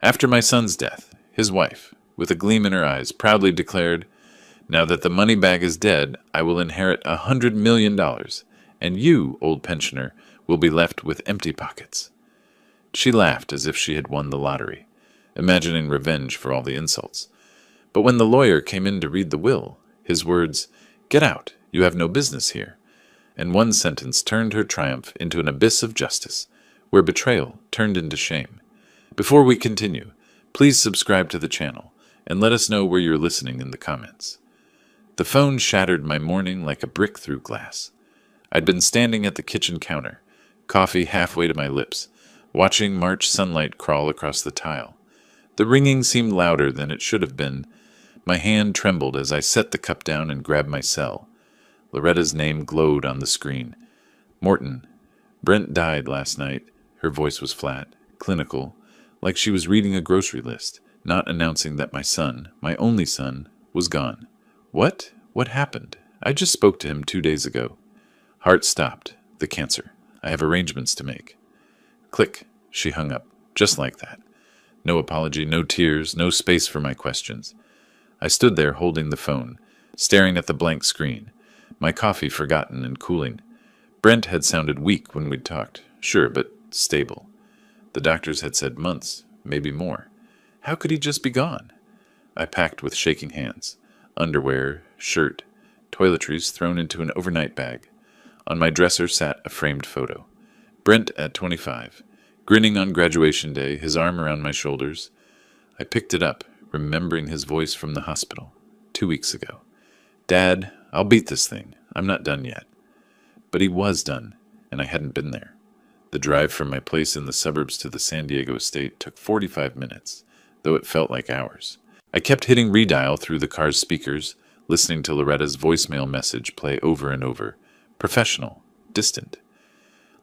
After my son's death, his wife, with a gleam in her eyes, proudly declared, "Now that the money bag is dead, I will inherit $100 million, and you, old pensioner, will be left with empty pockets." She laughed as if she had won the lottery, imagining revenge for all the insults. But when the lawyer came in to read the will, his words, "Get out, you have no business here," and one sentence turned her triumph into an abyss of justice, where betrayal turned into shame. Before we continue, please subscribe to the channel, and let us know where you're listening in the comments. The phone shattered my morning like a brick through glass. I'd been standing at the kitchen counter, coffee halfway to my lips, watching March sunlight crawl across the tile. The ringing seemed louder than it should have been. My hand trembled as I set the cup down and grabbed my cell. Loretta's name glowed on the screen. "Morton, Brent died last night." Her voice was flat, clinical, like she was reading a grocery list, not announcing that my son, my only son, was gone. "What? What happened? I just spoke to him 2 days ago." Heart stopped. The cancer. I have arrangements to make. Click. She hung up, just like that. No apology, no tears, no space for my questions. I stood there holding the phone, staring at the blank screen, my coffee forgotten and cooling. Brent had sounded weak when we'd talked, sure, but stable. The doctors had said months, maybe more. How could he just be gone? I packed with shaking hands. Underwear, shirt, toiletries thrown into an overnight bag. On my dresser sat a framed photo. Brent at 25, grinning on graduation day, his arm around my shoulders. I picked it up, remembering his voice from the hospital 2 weeks ago. "Dad, I'll beat this thing. I'm not done yet." But he was done, and I hadn't been there. The drive from my place in the suburbs to the San Diego estate took 45 minutes, though it felt like hours. I kept hitting redial through the car's speakers, listening to Loretta's voicemail message play over and over. Professional, distant.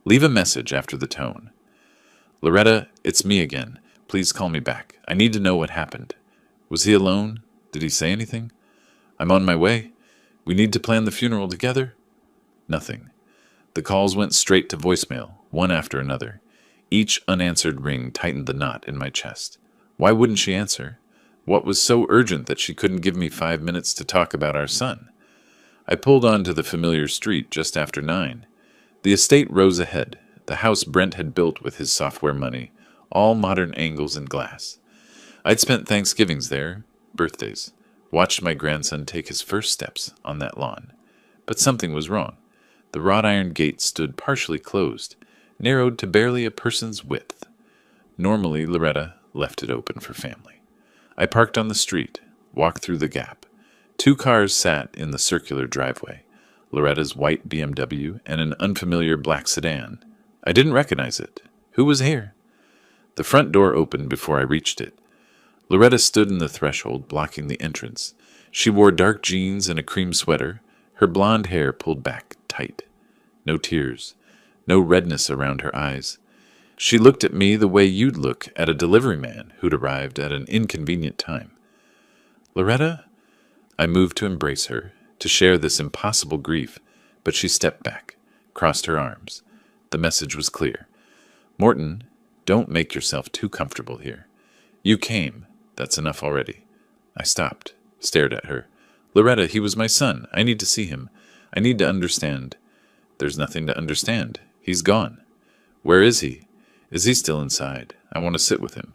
"Leave a message after the tone." "Loretta, it's me again. Please call me back. I need to know what happened. Was he alone? Did he say anything? I'm on my way. We need to plan the funeral together." Nothing. The calls went straight to voicemail, one after another. Each unanswered ring tightened the knot in my chest. Why wouldn't she answer? What was so urgent that she couldn't give me 5 minutes to talk about our son? I pulled onto the familiar street just after 9. The estate rose ahead, the house Brent had built with his software money, all modern angles and glass. I'd spent Thanksgivings there, birthdays, watched my grandson take his first steps on that lawn. But something was wrong. The wrought iron gate stood partially closed, narrowed to barely a person's width. Normally, Loretta left it open for family. I parked on the street, walked through the gap. 2 cars sat in the circular driveway, Loretta's white BMW and an unfamiliar black sedan. I didn't recognize it. Who was here? The front door opened before I reached it. Loretta stood in the threshold, blocking the entrance. She wore dark jeans and a cream sweater, her blonde hair pulled back tight. No tears, no redness around her eyes. She looked at me the way you'd look at a delivery man who'd arrived at an inconvenient time. "Loretta?" I moved to embrace her, to share this impossible grief, but she stepped back, crossed her arms. The message was clear. "Morton, don't make yourself too comfortable here. You came. That's enough already." I stopped, stared at her. "Loretta, he was my son. I need to see him. I need to understand." "There's nothing to understand. He's gone." "Where is he? Is he still inside? I want to sit with him."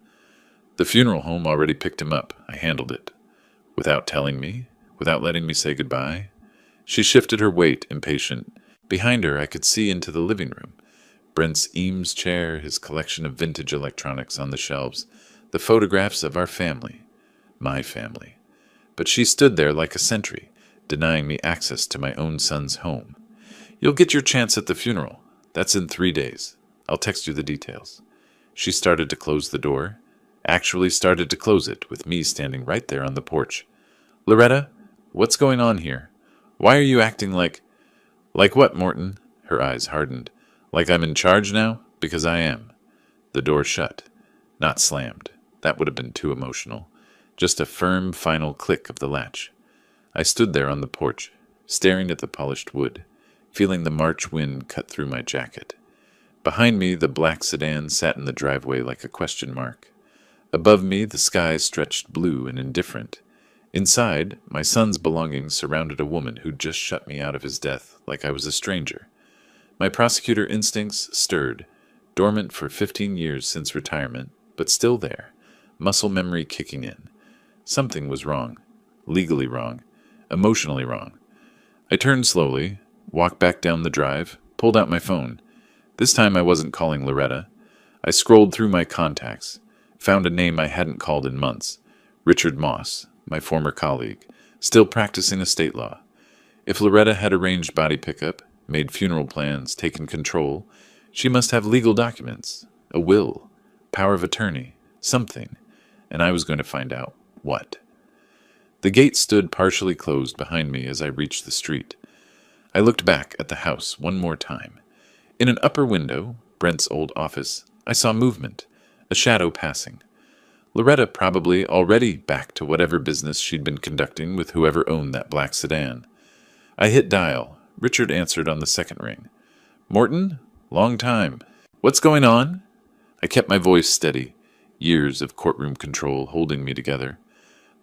"The funeral home already picked him up. I handled it." "Without telling me? Without letting me say goodbye?" She shifted her weight, impatient. Behind her I could see into the living room. Brent's Eames chair, his collection of vintage electronics on the shelves, the photographs of our family. My family. But she stood there like a sentry, denying me access to my own son's home. "You'll get your chance at the funeral. That's in 3 days. I'll text you the details." She started to close the door. Actually started to close it, with me standing right there on the porch. "Loretta, what's going on here? Why are you acting like—" "Like what, Morton?" Her eyes hardened. "Like I'm in charge now? Because I am." The door shut. Not slammed. That would have been too emotional. Just a firm, final click of the latch. I stood there on the porch, staring at the polished wood, feeling the March wind cut through my jacket. Behind me, the black sedan sat in the driveway like a question mark. Above me, the sky stretched blue and indifferent. Inside, my son's belongings surrounded a woman who'd just shut me out of his death like I was a stranger. My prosecutor instincts stirred, dormant for 15 years since retirement, but still there, muscle memory kicking in. Something was wrong. Legally wrong. Emotionally wrong. I turned slowly, walked back down the drive, pulled out my phone. This time I wasn't calling Loretta. I scrolled through my contacts, found a name I hadn't called in months. Richard Moss, my former colleague, still practicing estate law. If Loretta had arranged body pickup, made funeral plans, taken control, she must have legal documents, a will, power of attorney, something, and I was going to find out what. The gate stood partially closed behind me as I reached the street. I looked back at the house one more time. In an upper window, Brent's old office, I saw movement, a shadow passing. Loretta probably already back to whatever business she'd been conducting with whoever owned that black sedan. I hit dial. Richard answered on the second ring. "Morton? Long time. What's going on?" I kept my voice steady, years of courtroom control holding me together.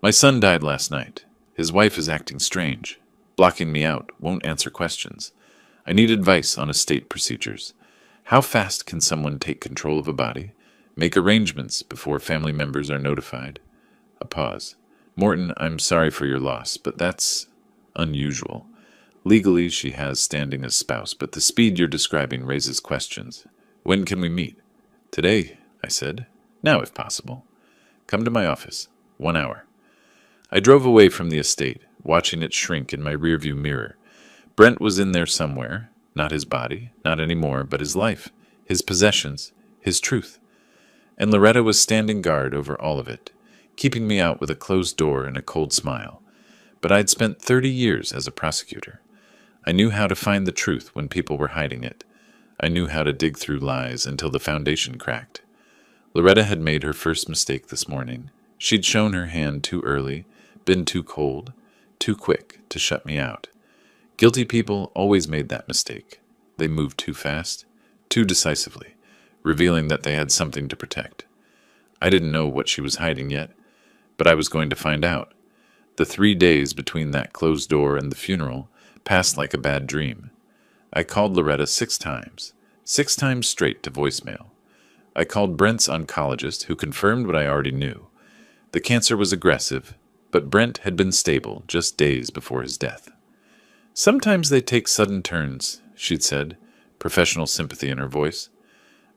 "My son died last night. His wife is acting strange, blocking me out, won't answer questions. I need advice on estate procedures. How fast can someone take control of a body? Make arrangements before family members are notified?" A pause. "Morton, I'm sorry for your loss, but that's unusual. Legally, she has standing as spouse, but the speed you're describing raises questions. When can we meet?" "Today," I said. "Now, if possible. Come to my office. 1 hour." I drove away from the estate, watching it shrink in my rearview mirror. Brent was in there somewhere. Not his body, not anymore, but his life, his possessions, his truth. And Loretta was standing guard over all of it, keeping me out with a closed door and a cold smile. But I'd spent 30 years as a prosecutor. I knew how to find the truth when people were hiding it. I knew how to dig through lies until the foundation cracked. Loretta had made her first mistake this morning. She'd shown her hand too early, been too cold, too quick to shut me out. Guilty people always made that mistake. They moved too fast, too decisively, revealing that they had something to protect. I didn't know what she was hiding yet, but I was going to find out. The 3 days between that closed door and the funeral passed like a bad dream. I called Loretta 6 times, 6 times straight to voicemail. I called Brent's oncologist, who confirmed what I already knew. The cancer was aggressive, but Brent had been stable just days before his death. "Sometimes they take sudden turns," she'd said, professional sympathy in her voice.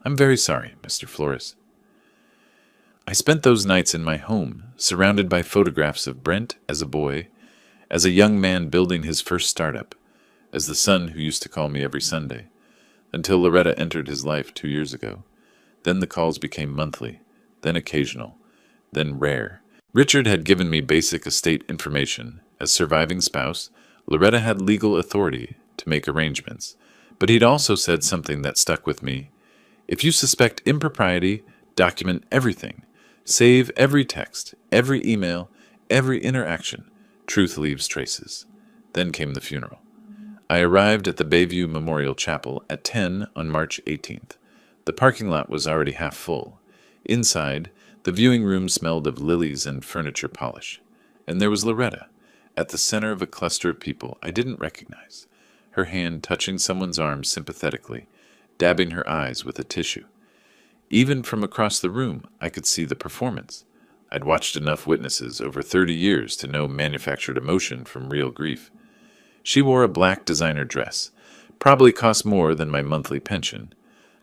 "I'm very sorry, Mr. Flores." I spent those nights in my home, surrounded by photographs of Brent as a boy, as a young man building his first startup, as the son who used to call me every Sunday, until Loretta entered his life 2 years ago. Then the calls became monthly, then occasional, then rare. Richard had given me basic estate information. As surviving spouse, Loretta had legal authority to make arrangements, but he'd also said something that stuck with me. "If you suspect impropriety, document everything. Save every text, every email, every interaction. Truth leaves traces." Then came the funeral. I arrived at the Bayview Memorial Chapel at 10 on March 18th. The parking lot was already half full. Inside, the viewing room smelled of lilies and furniture polish. And there was Loretta, at the center of a cluster of people I didn't recognize, her hand touching someone's arm sympathetically, dabbing her eyes with a tissue. Even from across the room, I could see the performance. I'd watched enough witnesses over 30 years to know manufactured emotion from real grief. She wore a black designer dress, probably cost more than my monthly pension.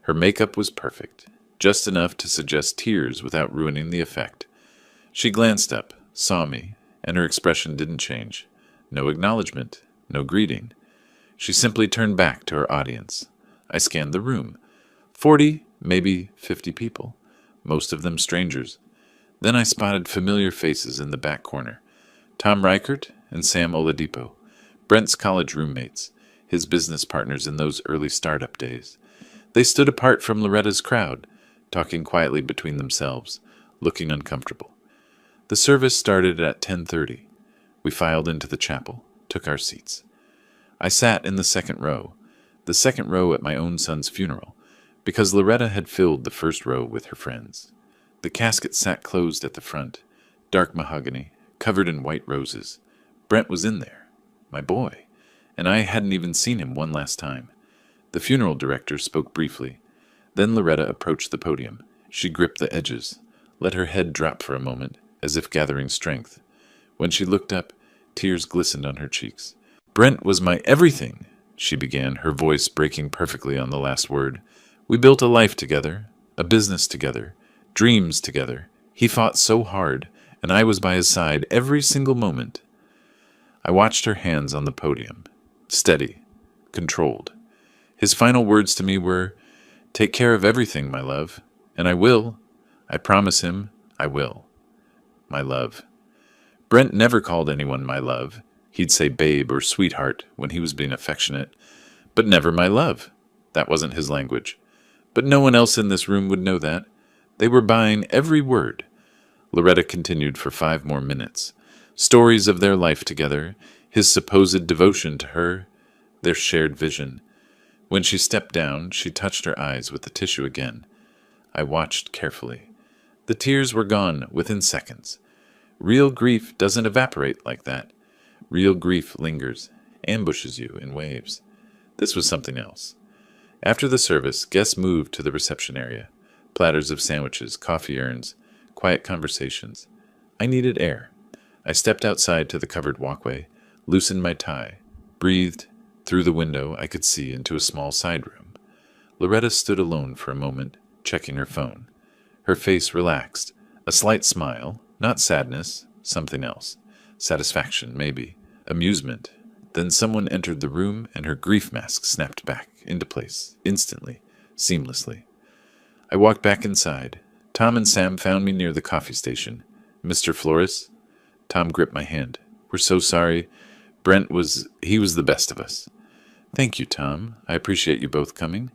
Her makeup was perfect, just enough to suggest tears without ruining the effect. She glanced up, saw me, and her expression didn't change. No acknowledgement, no greeting. She simply turned back to her audience. I scanned the room. 40, maybe 50 people, most of them strangers. Then I spotted familiar faces in the back corner. Tom Reichert and Sam Oladipo, Brent's college roommates, his business partners in those early startup days. They stood apart from Loretta's crowd, talking quietly between themselves, looking uncomfortable. The service started at 10:30. We filed into the chapel, took our seats. I sat in the second row at my own son's funeral, because Loretta had filled the first row with her friends. The casket sat closed at the front, dark mahogany, covered in white roses. Brent was in there, my boy, and I hadn't even seen him one last time. The funeral director spoke briefly. Then Loretta approached the podium. She gripped the edges, let her head drop for a moment, as if gathering strength. When she looked up, tears glistened on her cheeks. "Brent was my everything," she began, her voice breaking perfectly on the last word. "We built a life together, a business together, dreams together. He fought so hard, and I was by his side every single moment." I watched her hands on the podium, steady, controlled. His final words to me were, "Take care of everything, my love, and I will. I promise him I will. My love." Brent never called anyone my love. He'd say babe or sweetheart when he was being affectionate, but never my love. That wasn't his language. But no one else in this room would know that. They were buying every word. Loretta continued for 5 more minutes. Stories of their life together, his supposed devotion to her, their shared vision. When she stepped down, she touched her eyes with the tissue again. I watched carefully. The tears were gone within seconds. Real grief doesn't evaporate like that. Real grief lingers, ambushes you in waves. This was something else. After the service, guests moved to the reception area. Platters of sandwiches, coffee urns, quiet conversations. I needed air. I stepped outside to the covered walkway, loosened my tie, breathed. Through the window, I could see into a small side room. Loretta stood alone for a moment, checking her phone. Her face relaxed, a slight smile, not sadness, something else. Satisfaction, maybe. Amusement. Then someone entered the room and her grief mask snapped back into place, instantly, seamlessly. I walked back inside. Tom and Sam found me near the coffee station. "Mr. Flores?" Tom gripped my hand. "We're so sorry. He was the best of us." "Thank you, Tom. I appreciate you both coming."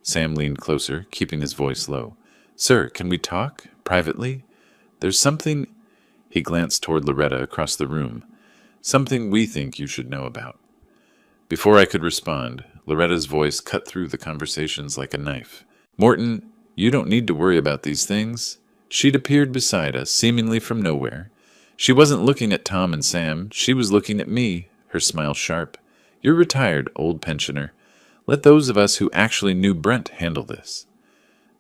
Sam leaned closer, keeping his voice low. "Sir, can we talk? Privately? There's something—" He glanced toward Loretta across the room. "Something we think you should know about." Before I could respond, Loretta's voice cut through the conversations like a knife. "Morton, you don't need to worry about these things." She'd appeared beside us, seemingly from nowhere. She wasn't looking at Tom and Sam. She was looking at me, her smile sharp. "You're retired, old pensioner. Let those of us who actually knew Brent handle this."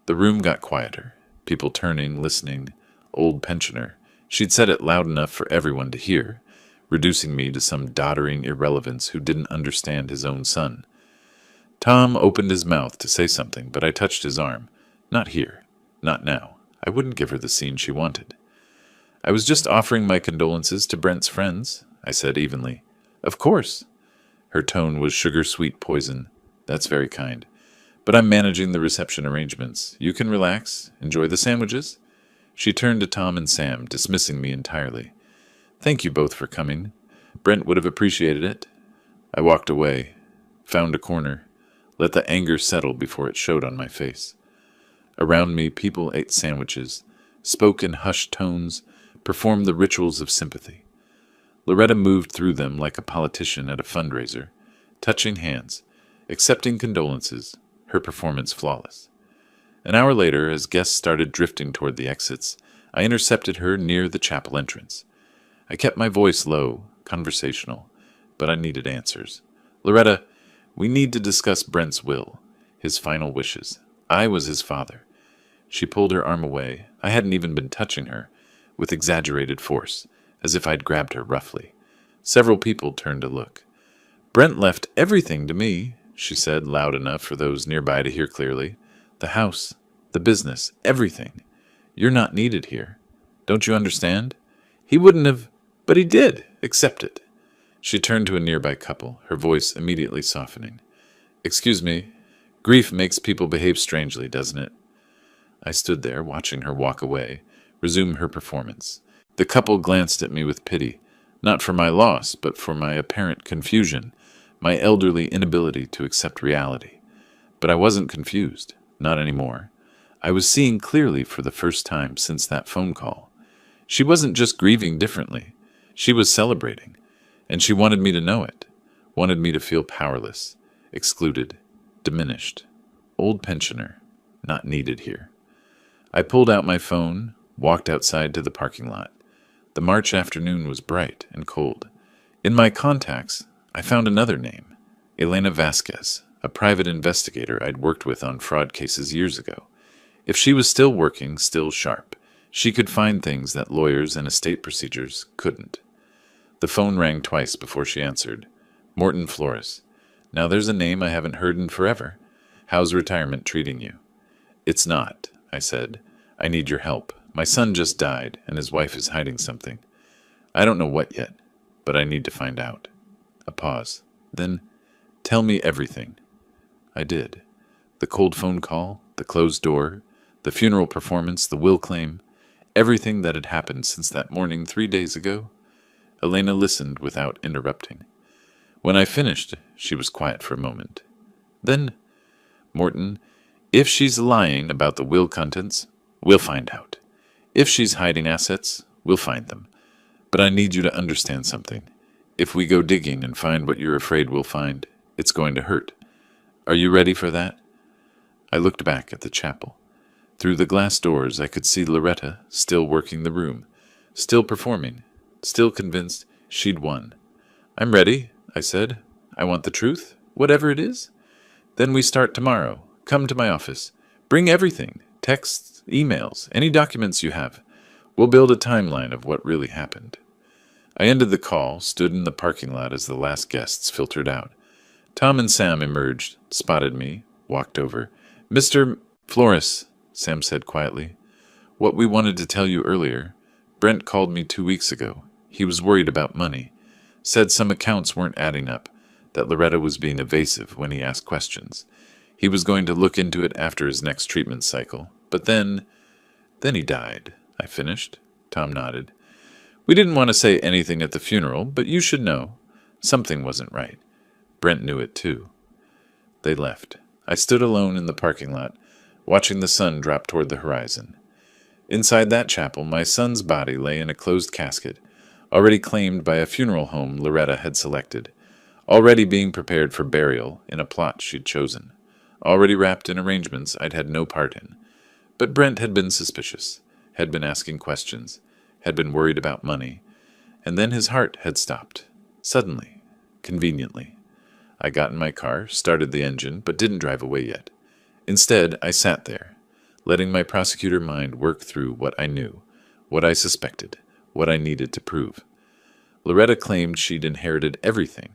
The room got quieter, people turning, listening. Old pensioner. She'd said it loud enough for everyone to hear, reducing me to some doddering irrelevance who didn't understand his own son. Tom opened his mouth to say something, but I touched his arm. "Not here. Not now. I wouldn't give her the scene she wanted." "I was just offering my condolences to Brent's friends," I said evenly. "Of course." Her tone was sugar-sweet poison. "That's very kind. But I'm managing the reception arrangements. You can relax, enjoy the sandwiches." She turned to Tom and Sam, dismissing me entirely. "Thank you both for coming. Brent would have appreciated it." I walked away, found a corner, let the anger settle before it showed on my face. Around me, people ate sandwiches, spoke in hushed tones, performed the rituals of sympathy. Loretta moved through them like a politician at a fundraiser, touching hands, accepting condolences, her performance flawless. An hour later, as guests started drifting toward the exits, I intercepted her near the chapel entrance. I kept my voice low, conversational, but I needed answers. "Loretta, we need to discuss Brent's will, his final wishes. I was his father." She pulled her arm away. I hadn't even been touching her, with exaggerated force, as if I'd grabbed her roughly. Several people turned to look. "Brent left everything to me," she said, loud enough for those nearby to hear clearly. "The house, the business, everything. You're not needed here. Don't you understand? He wouldn't have, but he did. Accept it." She turned to a nearby couple, her voice immediately softening. "Excuse me, grief makes people behave strangely, doesn't it?" I stood there, watching her walk away, resume her performance. The couple glanced at me with pity, not for my loss, but for my apparent confusion, my elderly inability to accept reality. But I wasn't confused, not anymore. I was seeing clearly for the first time since that phone call. She wasn't just grieving differently. She was celebrating, and she wanted me to know it, wanted me to feel powerless, excluded, diminished, old pensioner, not needed here. I pulled out my phone, walked outside to the parking lot. The March afternoon was bright and cold. In my contacts, I found another name, Elena Vasquez, a private investigator I'd worked with on fraud cases years ago. If she was still working, still sharp, she could find things that lawyers and estate procedures couldn't. The phone rang twice before she answered. Morton Flores. Now there's a name I haven't heard in forever. How's retirement treating you? It's not, I said. I need your help. My son just died, and his wife is hiding something. I don't know what yet, but I need to find out. A pause. Then, tell me everything. I did. The cold phone call, the closed door, the funeral performance, the will claim, everything that had happened since that morning 3 days ago. Elena listened without interrupting. When I finished, she was quiet for a moment. Then, Morton, if she's lying about the will contents, we'll find out. If she's hiding assets, we'll find them. But I need you to understand something. If we go digging and find what you're afraid we'll find, it's going to hurt. Are you ready for that? I looked back at the chapel. Through the glass doors, I could see Loretta still working the room, still performing, still convinced she'd won. I'm ready, I said. I want the truth, whatever it is. Then we start tomorrow. Come to my office. Bring everything, texts, emails, any documents you have. We'll build a timeline of what really happened. I ended the call, stood in the parking lot as the last guests filtered out. Tom and Sam emerged, spotted me, walked over. Mr. Flores, Sam said quietly. What we wanted to tell you earlier. Brent called me 2 weeks ago. He was worried about money. Said some accounts weren't adding up, that Loretta was being evasive when he asked questions. He was going to look into it after his next treatment cycle. But then he died. I finished. Tom nodded. We didn't want to say anything at the funeral, but you should know. Something wasn't right. Brent knew it too. They left. I stood alone in the parking lot, watching the sun drop toward the horizon. Inside that chapel, my son's body lay in a closed casket, already claimed by a funeral home Loretta had selected, already being prepared for burial in a plot she'd chosen, already wrapped in arrangements I'd had no part in. But Brent had been suspicious, had been asking questions, had been worried about money, and then his heart had stopped, suddenly, conveniently. I got in my car, started the engine, but didn't drive away yet. Instead, I sat there, letting my prosecutor mind work through what I knew, what I suspected, what I needed to prove. Loretta claimed she'd inherited everything.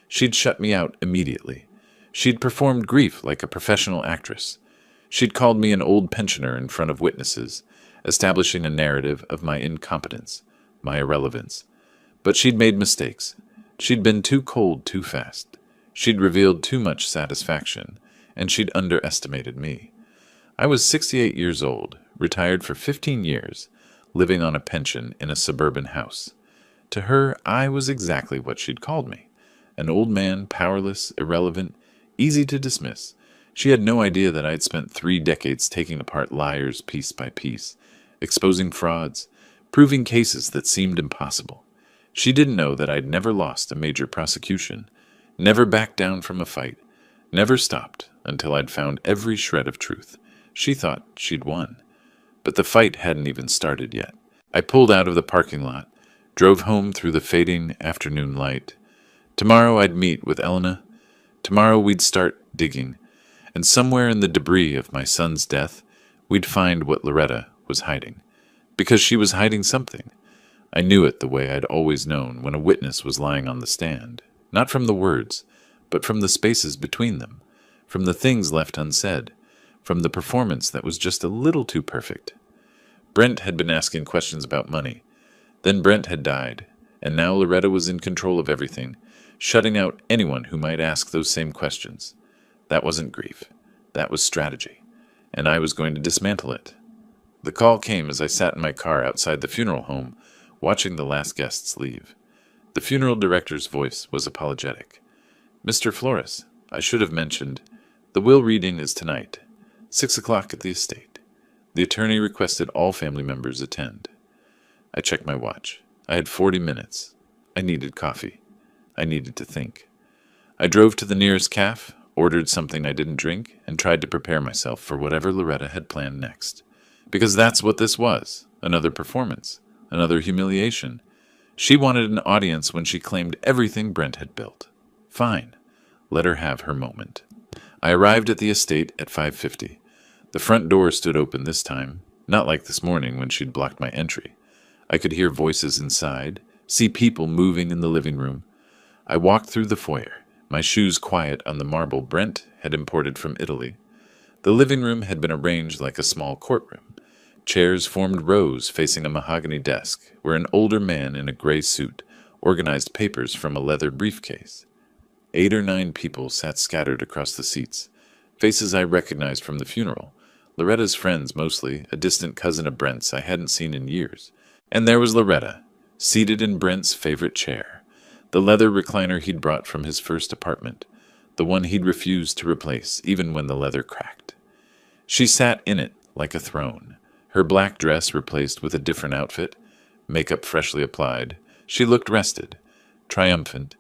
She'd shut me out immediately. She'd performed grief like a professional actress. She'd called me an old pensioner in front of witnesses, establishing a narrative of my incompetence, my irrelevance. But she'd made mistakes. She'd been too cold too fast. She'd revealed too much satisfaction, and she'd underestimated me. I was 68 years old, retired for 15 years, living on a pension in a suburban house. To her, I was exactly what she'd called me. An old man, powerless, irrelevant, easy to dismiss. She had no idea that I'd spent 3 decades taking apart liars piece by piece, exposing frauds, proving cases that seemed impossible. She didn't know that I'd never lost a major prosecution, never backed down from a fight, never stopped until I'd found every shred of truth. She thought she'd won. But the fight hadn't even started yet. I pulled out of the parking lot, drove home through the fading afternoon light. Tomorrow I'd meet with Elena. Tomorrow we'd start digging. And somewhere in the debris of my son's death, we'd find what Loretta was hiding. Because she was hiding something. I knew it the way I'd always known when a witness was lying on the stand. Not from the words, but from the spaces between them, from the things left unsaid, from the performance that was just a little too perfect. Brent had been asking questions about money. Then Brent had died, and now Loretta was in control of everything, shutting out anyone who might ask those same questions. That wasn't grief. That was strategy, and I was going to dismantle it. The call came as I sat in my car outside the funeral home, watching the last guests leave. The funeral director's voice was apologetic. Mr. Flores, I should have mentioned, the will reading is tonight, 6 o'clock at the estate. The attorney requested all family members attend. I checked my watch. I had 40 minutes. I needed coffee. I needed to think. I drove to the nearest cafe, ordered something I didn't drink, and tried to prepare myself for whatever Loretta had planned next. Because that's what this was. Another performance. Another humiliation. She wanted an audience when she claimed everything Brent had built. Fine. Let her have her moment. I arrived at the estate at 5:50. The front door stood open this time, not like this morning when she'd blocked my entry. I could hear voices inside, see people moving in the living room. I walked through the foyer, my shoes quiet on the marble Brent had imported from Italy. The living room had been arranged like a small courtroom. Chairs formed rows facing a mahogany desk, where an older man in a gray suit organized papers from a leather briefcase. 8 or 9 people sat scattered across the seats, faces I recognized from the funeral. Loretta's friends mostly, a distant cousin of Brent's I hadn't seen in years. And there was Loretta, seated in Brent's favorite chair, the leather recliner he'd brought from his first apartment, the one he'd refused to replace even when the leather cracked. She sat in it like a throne, her black dress replaced with a different outfit, makeup freshly applied. She looked rested, triumphant.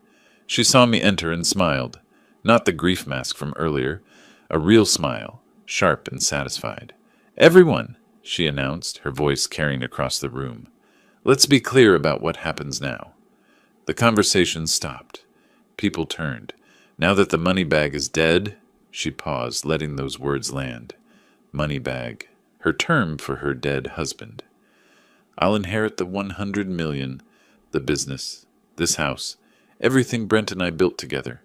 She saw me enter and smiled, not the grief mask from earlier, a real smile, sharp and satisfied. "Everyone," she announced, her voice carrying across the room. "Let's be clear about what happens now." The conversation stopped. People turned. "Now that the money bag is dead," she paused, letting those words land. Money bag, her term for her dead husband. "I'll inherit the 100 million, the business, this house, everything Brent and I built together."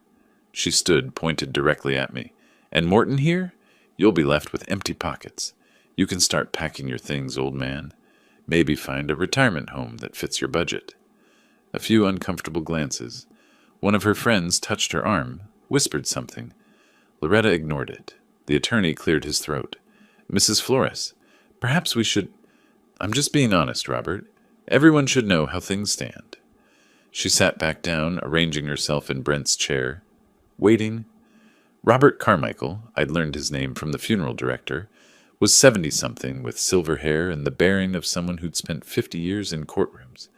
She stood, pointed directly at me. "And Morton here? You'll be left with empty pockets. You can start packing your things, old man. Maybe find a retirement home that fits your budget." A few uncomfortable glances. One of her friends touched her arm, whispered something. Loretta ignored it. The attorney cleared his throat. "Mrs. Flores, perhaps we should—" "I'm just being honest, Robert. Everyone should know how things stand." She sat back down, arranging herself in Brent's chair, waiting. Robert Carmichael, I'd learned his name from the funeral director, was 70-something with silver hair and the bearing of someone who'd spent 50 years in courtrooms.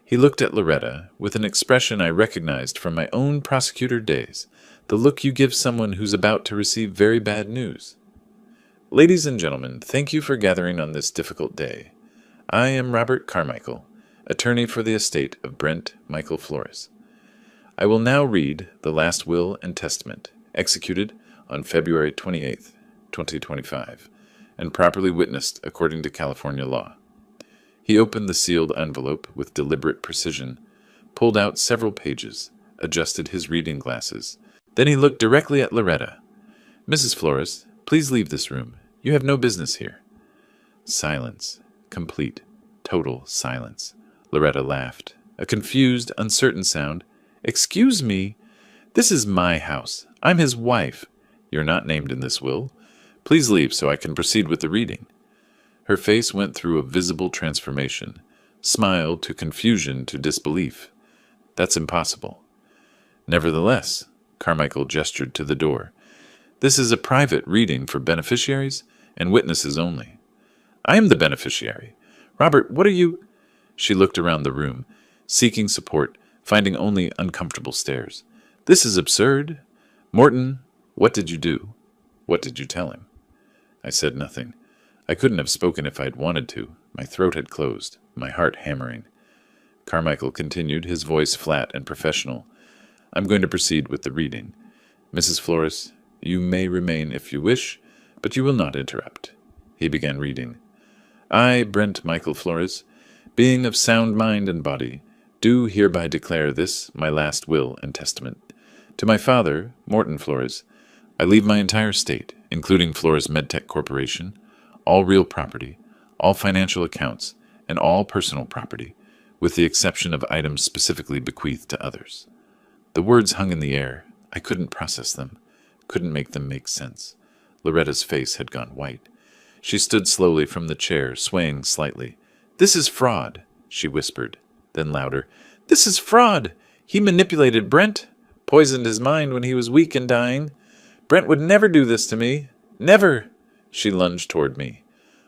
He looked at Loretta with an expression I recognized from my own prosecutor days, the look you give someone who's about to receive very bad news. "Ladies and gentlemen, thank you for gathering on this difficult day. I am Robert Carmichael, attorney for the estate of Brent Michael Flores. I will now read the last will and testament, executed on February 28, 2025, and properly witnessed according to California law." He opened the sealed envelope with deliberate precision, pulled out several pages, adjusted his reading glasses. Then he looked directly at Loretta. "Mrs. Flores, please leave this room. You have no business here." Silence. Complete, total silence. Loretta laughed. A confused, uncertain sound. "Excuse me. This is my house. I'm his wife. You're not named in this will. Please leave so I can proceed with the reading." Her face went through a visible transformation. Smile to confusion to disbelief. "That's impossible." "Nevertheless," Carmichael gestured to the door, "this is a private reading for beneficiaries and witnesses only." "I am the beneficiary. Robert, what are you—" She looked around the room, seeking support, finding only uncomfortable stares. "This is absurd. Morton, what did you do? What did you tell him?" I said nothing. I couldn't have spoken if I'd wanted to. My throat had closed, my heart hammering. Carmichael continued, his voice flat and professional. "I'm going to proceed with the reading. Mrs. Flores, you may remain if you wish, but you will not interrupt." He began reading. "I, Brent Michael Flores, being of sound mind and body, do hereby declare this my last will and testament. To my father, Morton Flores, I leave my entire estate, including Flores Medtech Corporation, all real property, all financial accounts, and all personal property, with the exception of items specifically bequeathed to others." The words hung in the air. I couldn't process them, couldn't make them make sense. Loretta's face had gone white. She stood slowly from the chair, swaying slightly. "This is fraud," she whispered, then louder. "This is fraud! He manipulated Brent, poisoned his mind when he was weak and dying. Brent would never do this to me. Never!" She lunged toward me.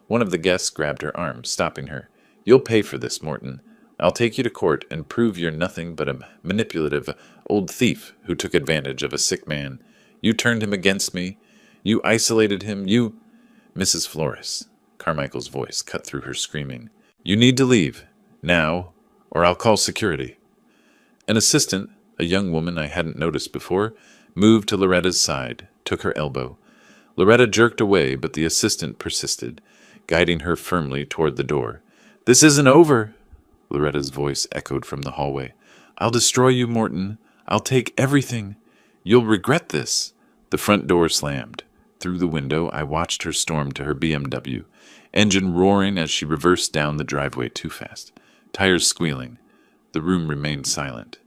One of the guests grabbed her arm, stopping her. "You'll pay for this, Morton. I'll take you to court and prove you're nothing but a manipulative old thief who took advantage of a sick man. You turned him against me. You isolated him. You—" "Mrs. Flores, Carmichael's voice cut through her screaming. "You need to leave. Now, or I'll call security." An assistant, a young woman I hadn't noticed before, moved to Loretta's side, took her elbow. Loretta jerked away, but the assistant persisted, guiding her firmly toward the door. "This isn't over," Loretta's voice echoed from the hallway. "I'll destroy you, Morton. I'll take everything. You'll regret this." The front door slammed. Through the window, I watched her storm to her BMW, engine roaring as she reversed down the driveway too fast, tires squealing. The room remained silent.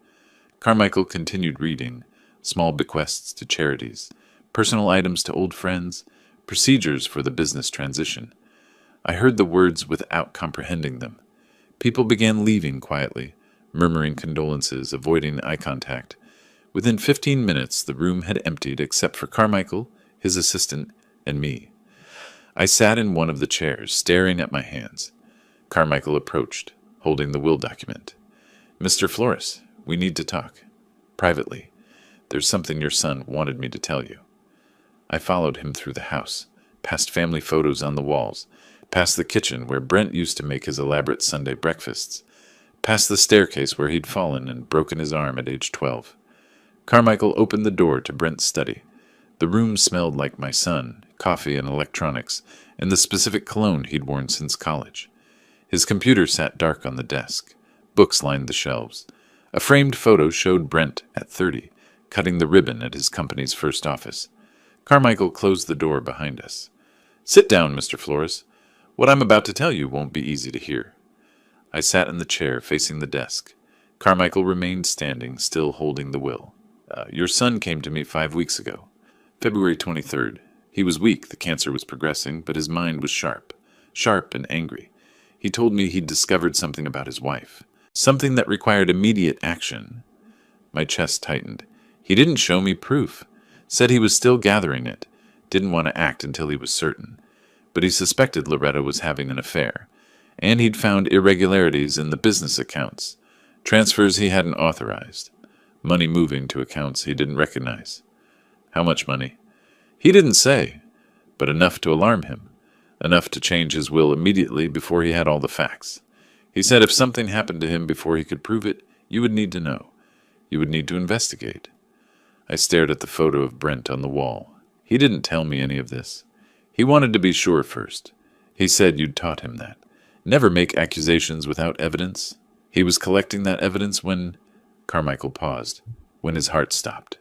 Carmichael continued reading, small bequests to charities, personal items to old friends, procedures for the business transition. I heard the words without comprehending them. People began leaving quietly, murmuring condolences, avoiding eye contact. Within 15 minutes, the room had emptied except for Carmichael, his assistant, and me. I sat in one of the chairs, staring at my hands. Carmichael approached, holding the will document. "Mr. Flores, we need to talk. Privately. There's something your son wanted me to tell you." I followed him through the house, past family photos on the walls, past the kitchen where Brent used to make his elaborate Sunday breakfasts, past the staircase where he'd fallen and broken his arm at age 12. Carmichael opened the door to Brent's study. The room smelled like my son, coffee and electronics, and the specific cologne he'd worn since college. His computer sat dark on the desk. Books lined the shelves. A framed photo showed Brent at 30, cutting the ribbon at his company's first office. Carmichael closed the door behind us. "Sit down, Mr. Flores. What I'm about to tell you won't be easy to hear." I sat in the chair facing the desk. Carmichael remained standing, still holding the will. Your son came to me 5 weeks ago. February 23rd. He was weak, the cancer was progressing, but his mind was sharp and angry. He told me he'd discovered something about his wife, something that required immediate action. My chest tightened. He didn't show me proof, said he was still gathering it, didn't want to act until he was certain, but he suspected Loretta was having an affair, and he'd found irregularities in the business accounts, transfers he hadn't authorized, money moving to accounts he didn't recognize. How much money? He didn't say, but enough to alarm him, enough to change his will immediately before he had all the facts. He said if something happened to him before he could prove it, you would need to know. You would need to investigate. I stared at the photo of Brent on the wall. He didn't tell me any of this. He wanted to be sure first. He said you'd taught him that. Never make accusations without evidence. He was collecting that evidence when... Carmichael paused. When his heart stopped.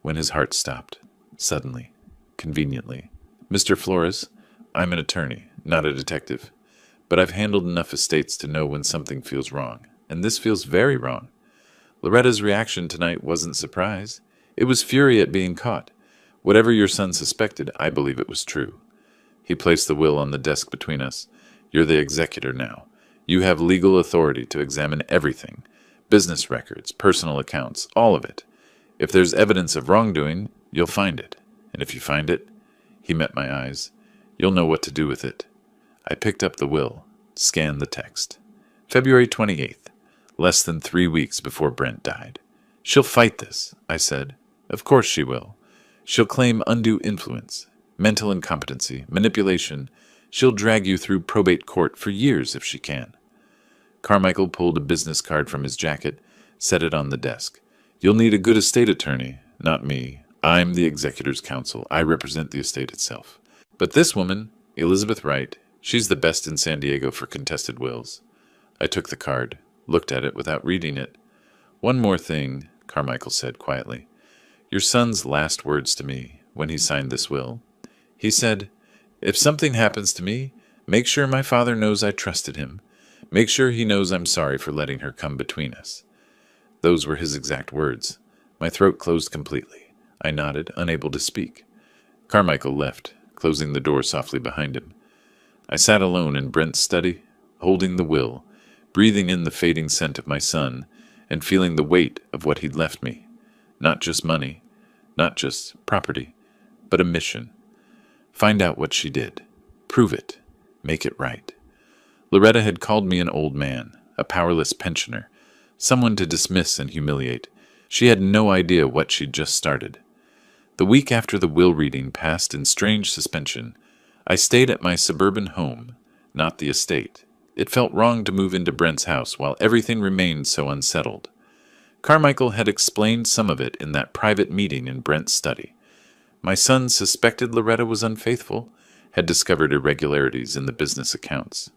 When his heart stopped. Suddenly. Conveniently. "Mr. Flores, I'm an attorney, not a detective. But I've handled enough estates to know when something feels wrong. And this feels very wrong. Loretta's reaction tonight wasn't surprise. It was fury at being caught. Whatever your son suspected, I believe it was true." He placed the will on the desk between us. "You're the executor now. You have legal authority to examine everything. Business records, personal accounts, all of it. If there's evidence of wrongdoing, you'll find it. And if you find it," he met my eyes, "you'll know what to do with it." I picked up the will, scanned the text. February 28th, less than 3 weeks before Brent died. "She'll fight this," I said. "Of course she will. She'll claim undue influence, mental incompetency, manipulation. She'll drag you through probate court for years if she can." Carmichael pulled a business card from his jacket, set it on the desk. "You'll need a good estate attorney, not me. I'm the executor's counsel. I represent the estate itself. But this woman, Elizabeth Wright, she's the best in San Diego for contested wills." I took the card, looked at it without reading it. "One more thing," Carmichael said quietly. "Your son's last words to me when he signed this will. He said, 'If something happens to me, make sure my father knows I trusted him. Make sure he knows I'm sorry for letting her come between us.' Those were his exact words. My throat closed completely. I nodded, unable to speak. Carmichael left, closing the door softly behind him. I sat alone in Brent's study, holding the will, breathing in the fading scent of my son, and feeling the weight of what he'd left me. Not just money, not just property, but a mission. Find out what she did. Prove it. Make it right. Loretta had called me an old man, a powerless pensioner, someone to dismiss and humiliate. She had no idea what she'd just started. The week after the will reading passed in strange suspension, I stayed at my suburban home, not the estate. It felt wrong to move into Brent's house while everything remained so unsettled. Carmichael had explained some of it in that private meeting in Brent's study. My son suspected Loretta was unfaithful, had discovered irregularities in the business accounts.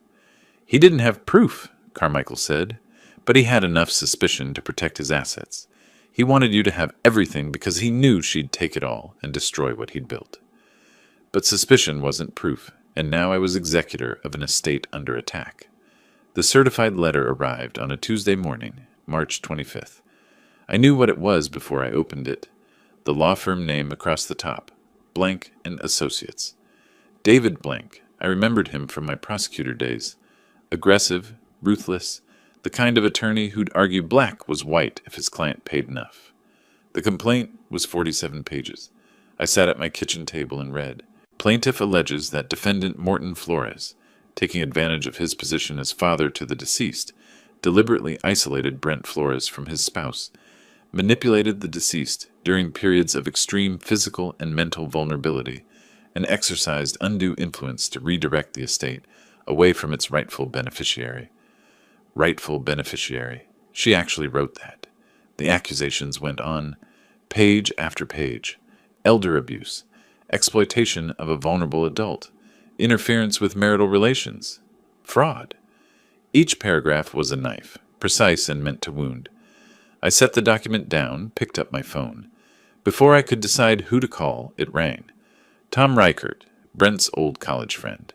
He didn't have proof, Carmichael said, but he had enough suspicion to protect his assets. He wanted you to have everything because he knew she'd take it all and destroy what he'd built. But suspicion wasn't proof, and now I was executor of an estate under attack. The certified letter arrived on a Tuesday morning, March 25th. I knew what it was before I opened it. The law firm name across the top, Blank and Associates. David Blank. I remembered him from my prosecutor days. Aggressive, ruthless, the kind of attorney who'd argue black was white if his client paid enough. The complaint was 47 pages. I sat at my kitchen table and read. Plaintiff alleges that defendant Morton Flores, taking advantage of his position as father to the deceased, deliberately isolated Brent Flores from his spouse, manipulated the deceased during periods of extreme physical and mental vulnerability, and exercised undue influence to redirect the estate away from its rightful beneficiary. Rightful beneficiary. She actually wrote that. The accusations went on, page after page. Elder abuse, exploitation of a vulnerable adult, interference with marital relations, fraud. Each paragraph was a knife, precise and meant to wound. I set the document down, picked up my phone. Before I could decide who to call, it rang. Tom Reichert, Brent's old college friend.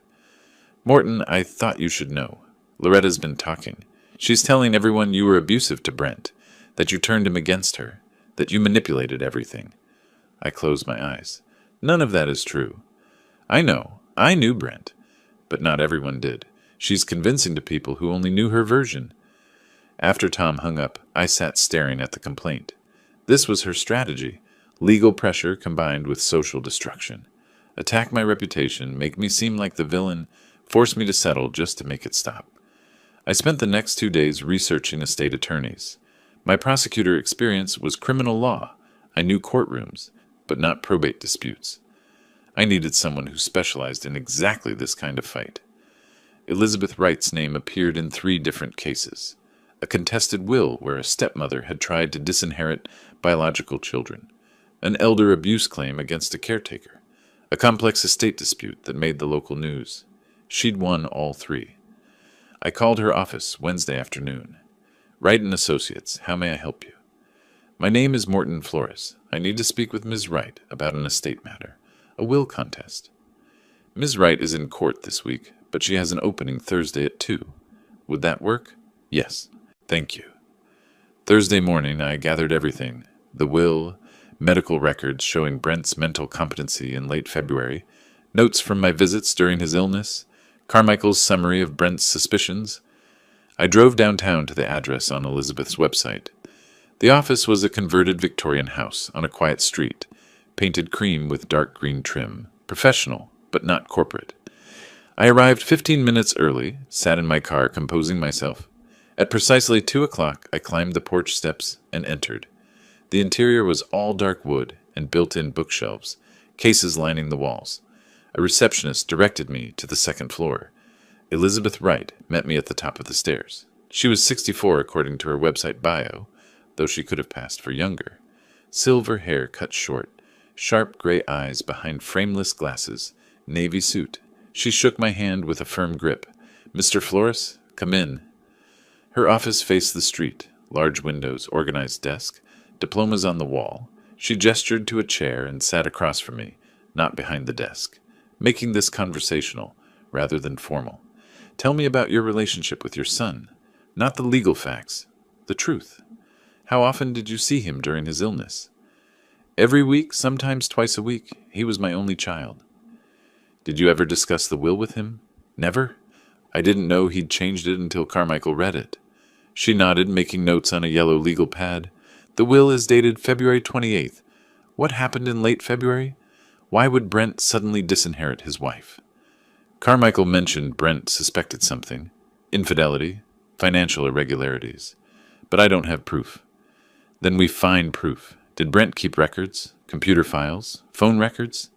Morton, I thought you should know. Loretta's been talking. She's telling everyone you were abusive to Brent, that you turned him against her, that you manipulated everything. I closed my eyes. None of that is true. I know. I knew Brent. But not everyone did. She's convincing to people who only knew her version. After Tom hung up, I sat staring at the complaint. This was her strategy. Legal pressure combined with social destruction. Attack my reputation, make me seem like the villain, force me to settle just to make it stop. I spent the next 2 days researching estate attorneys. My prosecutor experience was criminal law. I knew courtrooms, but not probate disputes. I needed someone who specialized in exactly this kind of fight. Elizabeth Wright's name appeared in 3 different cases. A contested will where a stepmother had tried to disinherit biological children. An elder abuse claim against a caretaker. A complex estate dispute that made the local news. She'd won all 3. I called her office Wednesday afternoon. Wright and Associates, how may I help you? My name is Morton Flores. I need to speak with Ms. Wright about an estate matter. A will contest. Ms. Wright is in court this week, but she has an opening Thursday at 2. Would that work? Yes. Thank you. Thursday morning, I gathered everything. The will, medical records showing Brent's mental competency in late February, notes from my visits during his illness, Carmichael's summary of Brent's suspicions. I drove downtown to the address on Elizabeth's website. The office was a converted Victorian house on a quiet street, painted cream with dark green trim, professional, but not corporate. I arrived 15 minutes early, sat in my car composing myself. At precisely 2 o'clock, I climbed the porch steps and entered. The interior was all dark wood and built-in bookshelves, cases lining the walls. A receptionist directed me to the second floor. Elizabeth Wright met me at the top of the stairs. She was 64 according to her website bio, though she could have passed for younger. Silver hair cut short, sharp gray eyes behind frameless glasses, navy suit. She shook my hand with a firm grip. Mr. Flores, come in. Her office faced the street, large windows, organized desk, diplomas on the wall. She gestured to a chair and sat across from me, not behind the desk, making this conversational rather than formal. Tell me about your relationship with your son, not the legal facts, the truth. How often did you see him during his illness? Every week, sometimes twice a week. He was my only child. Did you ever discuss the will with him? Never? I didn't know he'd changed it until Carmichael read it. She nodded, making notes on a yellow legal pad. The will is dated February 28th. What happened in late February? Why would Brent suddenly disinherit his wife? Carmichael mentioned Brent suspected something. Infidelity, financial irregularities. But I don't have proof. Then we find proof. Did Brent keep records? Computer files? Phone records?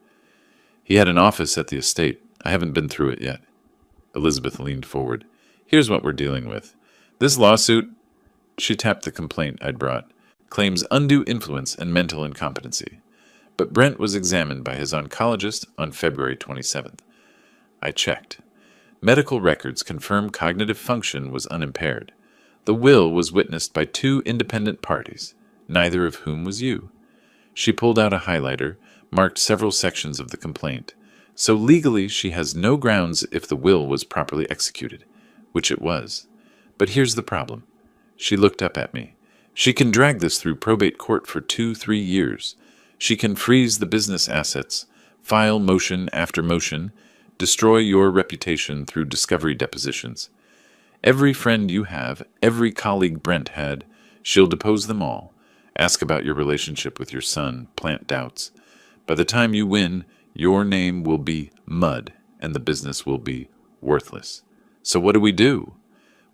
He had an office at the estate. I haven't been through it yet. Elizabeth leaned forward. Here's what we're dealing with. This lawsuit, she tapped the complaint I'd brought, claims undue influence and mental incompetency. But Brent was examined by his oncologist on February 27th. I checked. Medical records confirm cognitive function was unimpaired. The will was witnessed by 2 independent parties, neither of whom was you. She pulled out a highlighter, marked several sections of the complaint. So legally she has no grounds if the will was properly executed, which it was. But here's the problem. She looked up at me. She can drag this through probate court for 2-3 years. She can freeze the business assets, file motion after motion, destroy your reputation through discovery depositions. Every friend you have, every colleague Brent had, she'll depose them all, ask about your relationship with your son, plant doubts. By the time you win, your name will be mud, and the business will be worthless. So what do?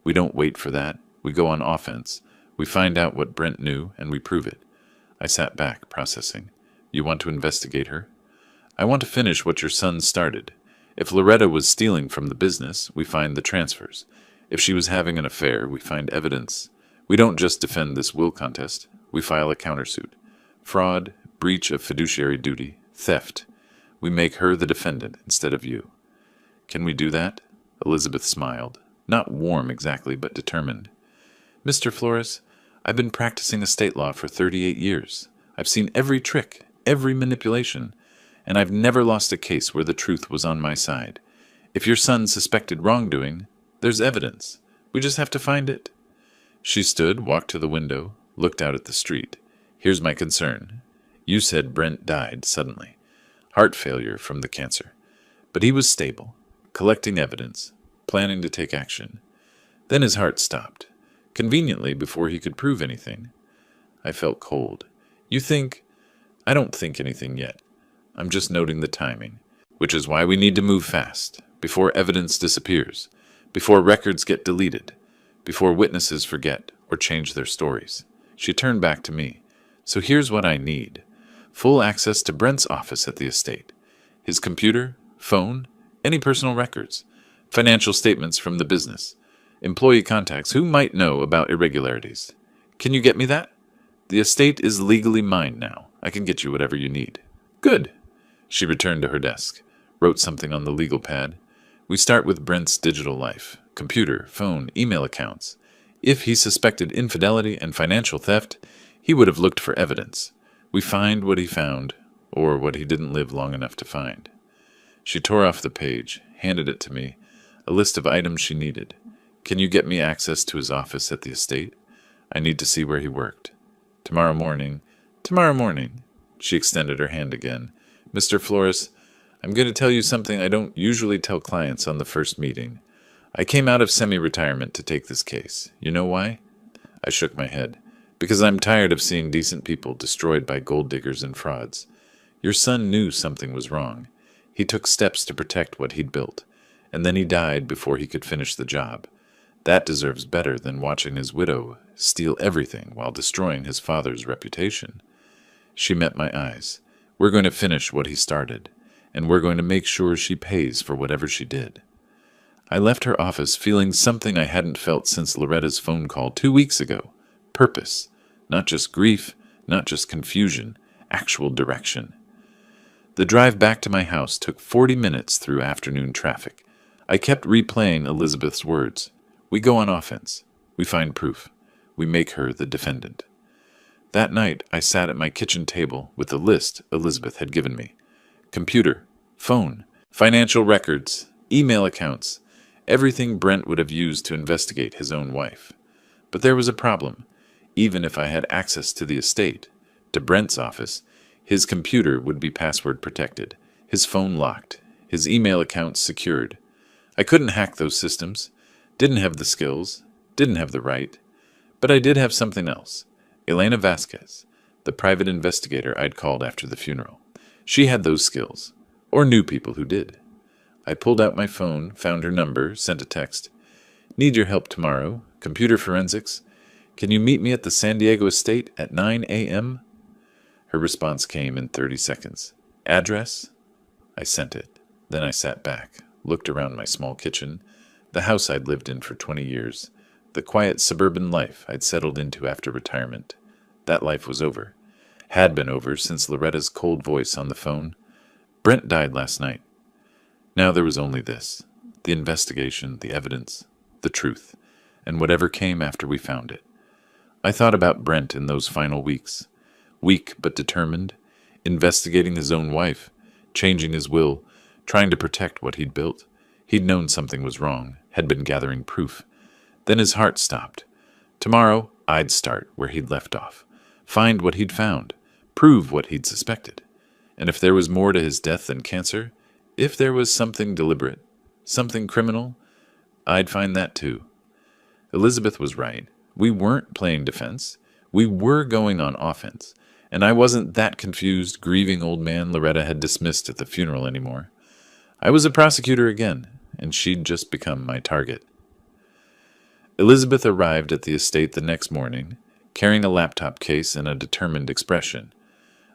We don't wait for that. We go on offense. We find out what Brent knew, and we prove it. I sat back, processing. You want to investigate her? I want to finish what your son started. If Loretta was stealing from the business, we find the transfers. If she was having an affair, we find evidence. We don't just defend this will contest. We file a countersuit. Fraud, breach of fiduciary duty, theft. We make her the defendant instead of you. Can we do that? Elizabeth smiled. Not warm exactly, but determined. Mr. Flores, I've been practicing estate law for 38 years. I've seen every trick, every manipulation, and I've never lost a case where the truth was on my side. If your son suspected wrongdoing, there's evidence. We just have to find it. She stood, walked to the window, looked out at the street. Here's my concern. You said Brent died suddenly. Heart failure from the cancer. But he was stable, collecting evidence, planning to take action. Then his heart stopped, conveniently before he could prove anything. I felt cold. You think? I don't think anything yet. I'm just noting the timing, which is why we need to move fast, before evidence disappears, before records get deleted, before witnesses forget or change their stories. She turned back to me. So here's what I need. Full access to Brent's office at the estate. His computer, phone, any personal records, financial statements from the business, employee contacts who might know about irregularities. Can you get me that? The estate is legally mine now. I can get you whatever you need. Good. She returned to her desk, wrote something on the legal pad. We start with Brent's digital life, computer, phone, email accounts. If he suspected infidelity and financial theft, he would have looked for evidence. We find what he found, or what he didn't live long enough to find. She tore off the page, handed it to me, a list of items she needed. Can you get me access to his office at the estate? I need to see where he worked. Tomorrow morning. She extended her hand again. Mr. Flores, I'm going to tell you something I don't usually tell clients on the first meeting. I came out of semi-retirement to take this case. You know why? I shook my head. Because I'm tired of seeing decent people destroyed by gold diggers and frauds. Your son knew something was wrong. He took steps to protect what he'd built, and then he died before he could finish the job. That deserves better than watching his widow steal everything while destroying his father's reputation. She met my eyes. We're going to finish what he started, and we're going to make sure she pays for whatever she did. I left her office feeling something I hadn't felt since Loretta's phone call 2 weeks ago. Purpose. Not just grief, not just confusion, actual direction. The drive back to my house took 40 minutes through afternoon traffic. I kept replaying Elizabeth's words. We go on offense. We find proof. We make her the defendant. That night, I sat at my kitchen table with the list Elizabeth had given me. Computer, phone, financial records, email accounts, everything Brent would have used to investigate his own wife. But there was a problem. Even if I had access to the estate, to Brent's office, his computer would be password protected, his phone locked, his email accounts secured. I couldn't hack those systems, didn't have the skills, didn't have the right, but I did have something else. Elena Vasquez, the private investigator I'd called after the funeral. She had those skills, or knew people who did. I pulled out my phone, found her number, sent a text. Need your help tomorrow, computer forensics. Can you meet me at the San Diego estate at 9 a.m.? Her response came in 30 seconds. Address? I sent it. Then I sat back, looked around my small kitchen, the house I'd lived in for 20 years, the quiet suburban life I'd settled into after retirement. That life was over. Had been over since Loretta's cold voice on the phone. Brent died last night. Now there was only this: the investigation, the evidence, the truth, and whatever came after we found it. I thought about Brent in those final weeks. Weak but determined, investigating his own wife, changing his will, trying to protect what he'd built. He'd known something was wrong, had been gathering proof. Then his heart stopped. Tomorrow, I'd start where he'd left off, find what he'd found, prove what he'd suspected. And if there was more to his death than cancer, if there was something deliberate, something criminal, I'd find that too. Elizabeth was right. We weren't playing defense. We were going on offense. And I wasn't that confused, grieving old man Loretta had dismissed at the funeral anymore. I was a prosecutor again, and she'd just become my target. Elizabeth arrived at the estate the next morning, carrying a laptop case and a determined expression.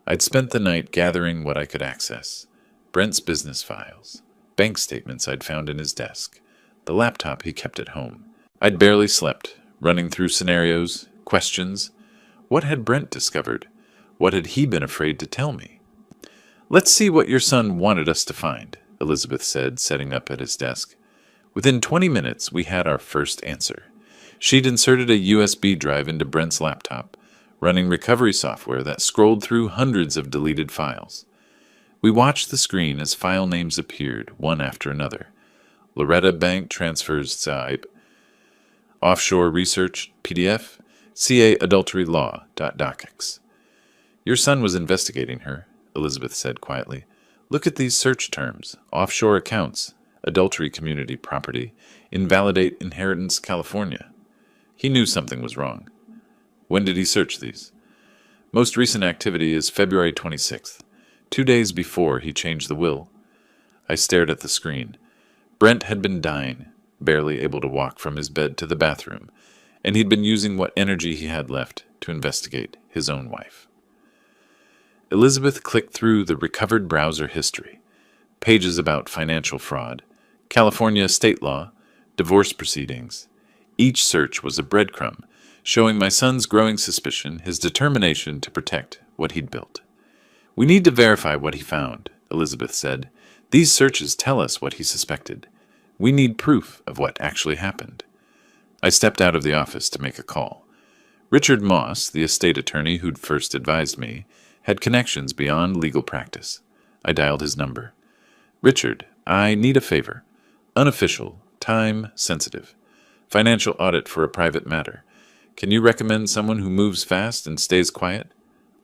I'd spent the night gathering what I could access: Brent's business files, bank statements I'd found in his desk, the laptop he kept at home. I'd barely slept, running through scenarios, questions. What had Brent discovered? What had he been afraid to tell me? "Let's see what your son wanted us to find," Elizabeth said, setting up at his desk. Within 20 minutes, we had our first answer. She'd inserted a USB drive into Brent's laptop, running recovery software that scrolled through hundreds of deleted files. We watched the screen as file names appeared, one after another. Loretta Bank Transfers Zaib, Offshore Research PDF, CA Adultery Law, .docx. "Your son was investigating her," Elizabeth said quietly. "Look at these search terms: offshore accounts, adultery community property, invalidate inheritance California. He knew something was wrong." "When did he search these?" "Most recent activity is February 26th, 2 days before he changed the will." I stared at the screen. Brent had been dying, barely able to walk from his bed to the bathroom, and he'd been using what energy he had left to investigate his own wife. Elizabeth clicked through the recovered browser history. Pages about financial fraud, California state law, divorce proceedings. Each search was a breadcrumb, showing my son's growing suspicion, his determination to protect what he'd built. "We need to verify what he found," Elizabeth said. "These searches tell us what he suspected. We need proof of what actually happened." I stepped out of the office to make a call. Richard Moss, the estate attorney who'd first advised me, had connections beyond legal practice. I dialed his number. "Richard, I need a favor. Unofficial, time-sensitive. Financial audit for a private matter. Can you recommend someone who moves fast and stays quiet?"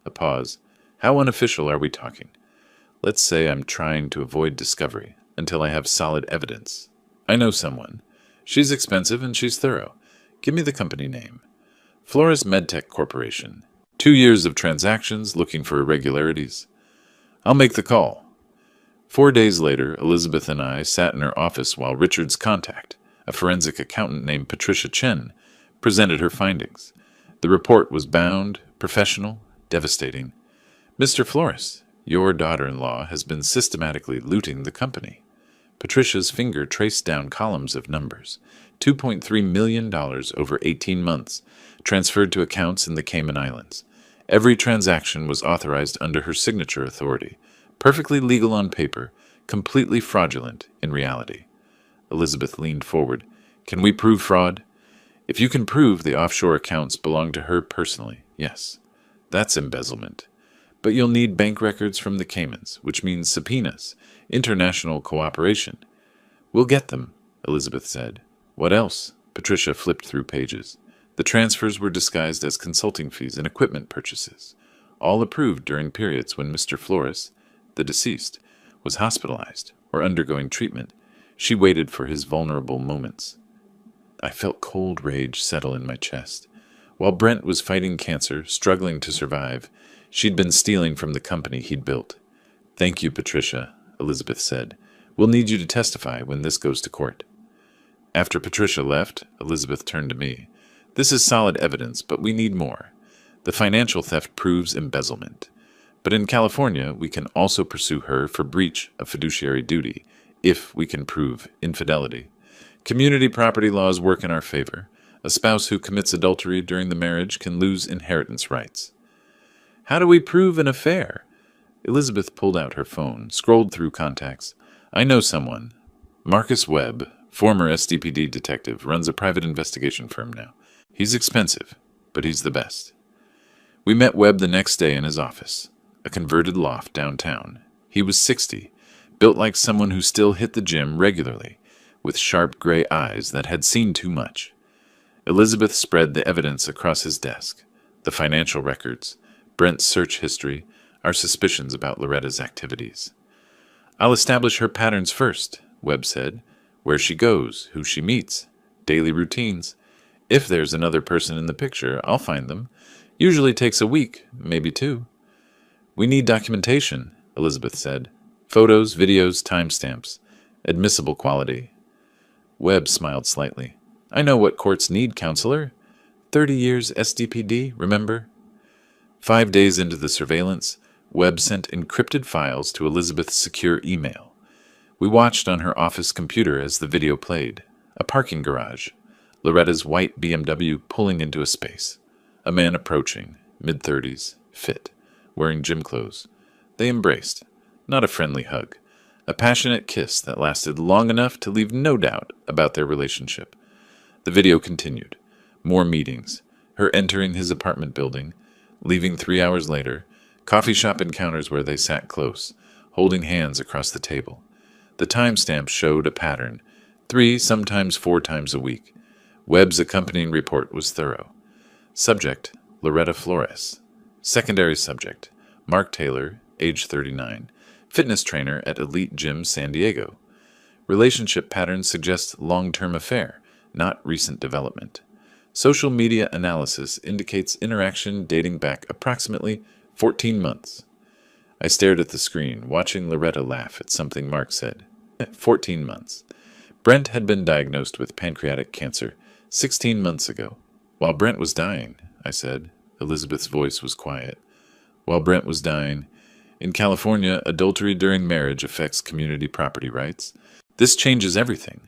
A pause. "How unofficial are we talking?" "Let's say I'm trying to avoid discovery until I have solid evidence." "I know someone. She's expensive and she's thorough. Give me the company name." "Flores Medtech Corporation. 2 years of transactions, looking for irregularities." "I'll make the call." 4 days later, Elizabeth and I sat in her office while Richard's contact, a forensic accountant named Patricia Chen, presented her findings. The report was bound, professional, devastating. "Mr. Flores, your daughter-in-law has been systematically looting the company." Patricia's finger traced down columns of numbers. $2.3 million over 18 months, transferred to accounts in the Cayman Islands. Every transaction was authorized under her signature authority, perfectly legal on paper, completely fraudulent in reality. Elizabeth leaned forward. "Can we prove fraud?" "If you can prove the offshore accounts belong to her personally, yes. That's embezzlement. But you'll need bank records from the Caymans, which means subpoenas, international cooperation." "We'll get them," Elizabeth said. "What else?" Patricia flipped through pages. The transfers were disguised as consulting fees and equipment purchases, all approved during periods when Mr. Flores, the deceased, was hospitalized or undergoing treatment. She waited for his vulnerable moments. I felt cold rage settle in my chest. While Brent was fighting cancer, struggling to survive, she'd been stealing from the company he'd built. "Thank you, Patricia," Elizabeth said. "We'll need you to testify when this goes to court." After Patricia left, Elizabeth turned to me. "This is solid evidence, but we need more. The financial theft proves embezzlement. But in California, we can also pursue her for breach of fiduciary duty if we can prove infidelity. Community property laws work in our favor. A spouse who commits adultery during the marriage can lose inheritance rights. How do we prove an affair? Elizabeth pulled out her phone, scrolled through contacts. I know someone. Marcus Webb, former SDPD detective, runs a private investigation firm now. He's expensive, but he's the best. We met Webb the next day in his office, a converted loft downtown. He was 60, built like someone who still hit the gym regularly, with sharp gray eyes that had seen too much. Elizabeth spread the evidence across his desk, the financial records, Brent's search history, our suspicions about Loretta's activities. I'll establish her patterns first, Webb said. Where she goes, who she meets, daily routines. If there's another person in the picture, I'll find them. Usually takes a week, maybe 2. We need documentation, Elizabeth said. Photos, videos, timestamps. Admissible quality. Webb smiled slightly. I know what courts need, counselor. 30 years SDPD, remember? 5 days into the surveillance, Webb sent encrypted files to Elizabeth's secure email. We watched on her office computer as the video played. A parking garage. Loretta's white BMW pulling into a space. A man approaching, mid-30s, fit, wearing gym clothes. They embraced. Not a friendly hug. A passionate kiss that lasted long enough to leave no doubt about their relationship. The video continued. More meetings. Her entering his apartment building, leaving 3 hours later, coffee shop encounters where they sat close, holding hands across the table. The timestamp showed a pattern, 3, sometimes 4 times a week. Webb's accompanying report was thorough. Subject, Loretta Flores. Secondary subject, Mark Taylor, age 39, fitness trainer at Elite Gym San Diego. Relationship patterns suggest long-term affair, not recent development. Social media analysis indicates interaction dating back approximately 14 months. I stared at the screen, watching Loretta laugh at something Mark said. 14 months. Brent had been diagnosed with pancreatic cancer 16 months ago. While Brent was dying, I said. Elizabeth's voice was quiet. While Brent was dying, in California, adultery during marriage affects community property rights. This changes everything.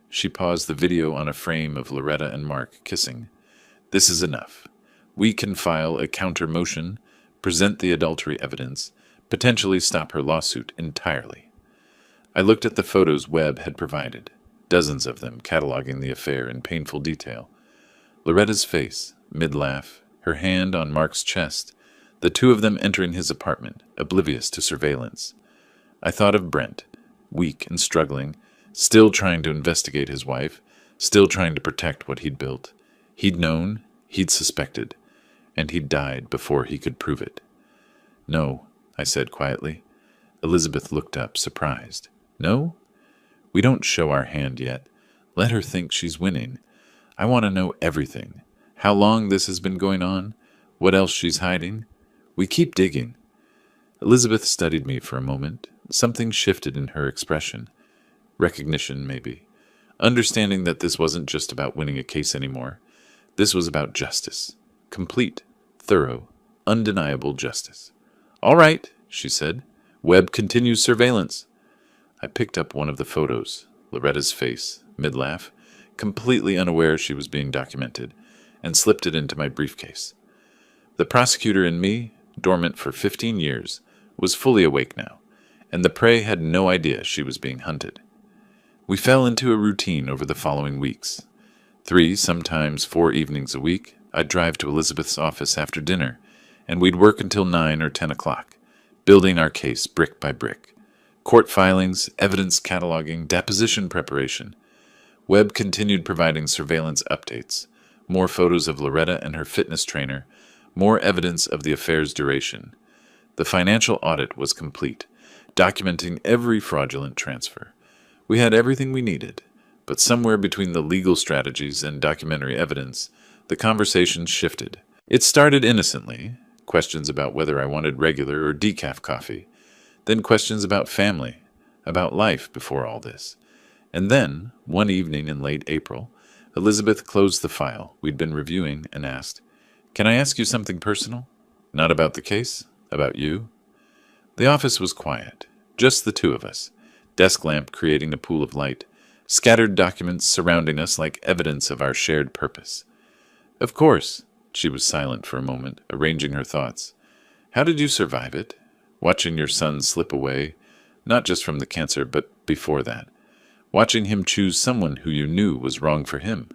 She paused the video on a frame of Loretta and Mark kissing. This is enough. We can file a counter motion, present the adultery evidence, potentially stop her lawsuit entirely. I looked at the photos Webb had provided, dozens of them cataloging the affair in painful detail. Loretta's face, mid-laugh, her hand on Mark's chest, the two of them entering his apartment, oblivious to surveillance. I thought of Brent, weak and struggling, still trying to investigate his wife, still trying to protect what he'd built. He'd known, he'd suspected, and he'd died before he could prove it. No, I said quietly. Elizabeth looked up, surprised. No? We don't show our hand yet. Let her think she's winning. I want to know everything. How long this has been going on? What else she's hiding? We keep digging. Elizabeth studied me for a moment. Something shifted in her expression. Recognition, maybe. Understanding that this wasn't just about winning a case anymore. This was about justice. Complete, thorough, undeniable justice. All right, she said. Webb continues surveillance. I picked up one of the photos, Loretta's face, mid-laugh, completely unaware she was being documented, and slipped it into my briefcase. The prosecutor in me, dormant for 15 years, was fully awake now, and the prey had no idea she was being hunted. We fell into a routine over the following weeks. 3, sometimes 4 evenings a week, I'd drive to Elizabeth's office after dinner, and we'd work until 9 or 10 o'clock, building our case brick by brick. Court filings, evidence cataloging, deposition preparation. Webb continued providing surveillance updates, more photos of Loretta and her fitness trainer, more evidence of the affair's duration. The financial audit was complete, documenting every fraudulent transfer. We had everything we needed, but somewhere between the legal strategies and documentary evidence, the conversation shifted. It started innocently, questions about whether I wanted regular or decaf coffee, then questions about family, about life before all this. And then, one evening in late April, Elizabeth closed the file we'd been reviewing and asked, "Can I ask you something personal? Not about the case, about you?" The office was quiet, just the two of us, desk lamp creating a pool of light, scattered documents surrounding us like evidence of our shared purpose. Of course. She was silent for a moment, arranging her thoughts. How did you survive it? Watching your son slip away, not just from the cancer, but before that. Watching him choose someone who you knew was wrong for him.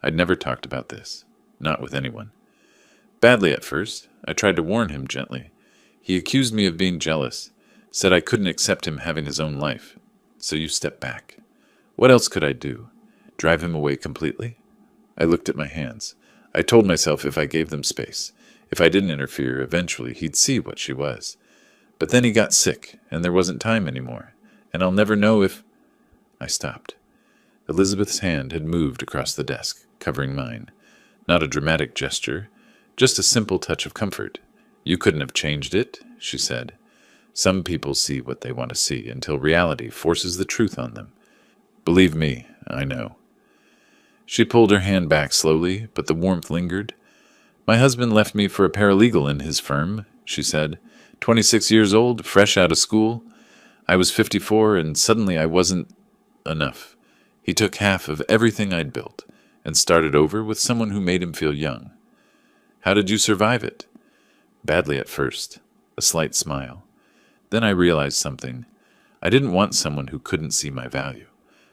I'd never talked about this. Not with anyone. Badly at first. I tried to warn him gently. He accused me of being jealous, said I couldn't accept him having his own life. So you stepped back. What else could I do? Drive him away completely? I looked at my hands. I told myself if I gave them space, if I didn't interfere, eventually he'd see what she was. But then he got sick, and there wasn't time anymore, and I'll never know if... I stopped. Elizabeth's hand had moved across the desk, covering mine. Not a dramatic gesture, just a simple touch of comfort. You couldn't have changed it, she said. Some people see what they want to see until reality forces the truth on them. Believe me, I know. She pulled her hand back slowly, but the warmth lingered. My husband left me for a paralegal in his firm, she said. 26 years old, fresh out of school. I was 54, and suddenly I wasn't enough. He took half of everything I'd built and started over with someone who made him feel young. How did you survive it? Badly at first. A slight smile. Then I realized something. I didn't want someone who couldn't see my value.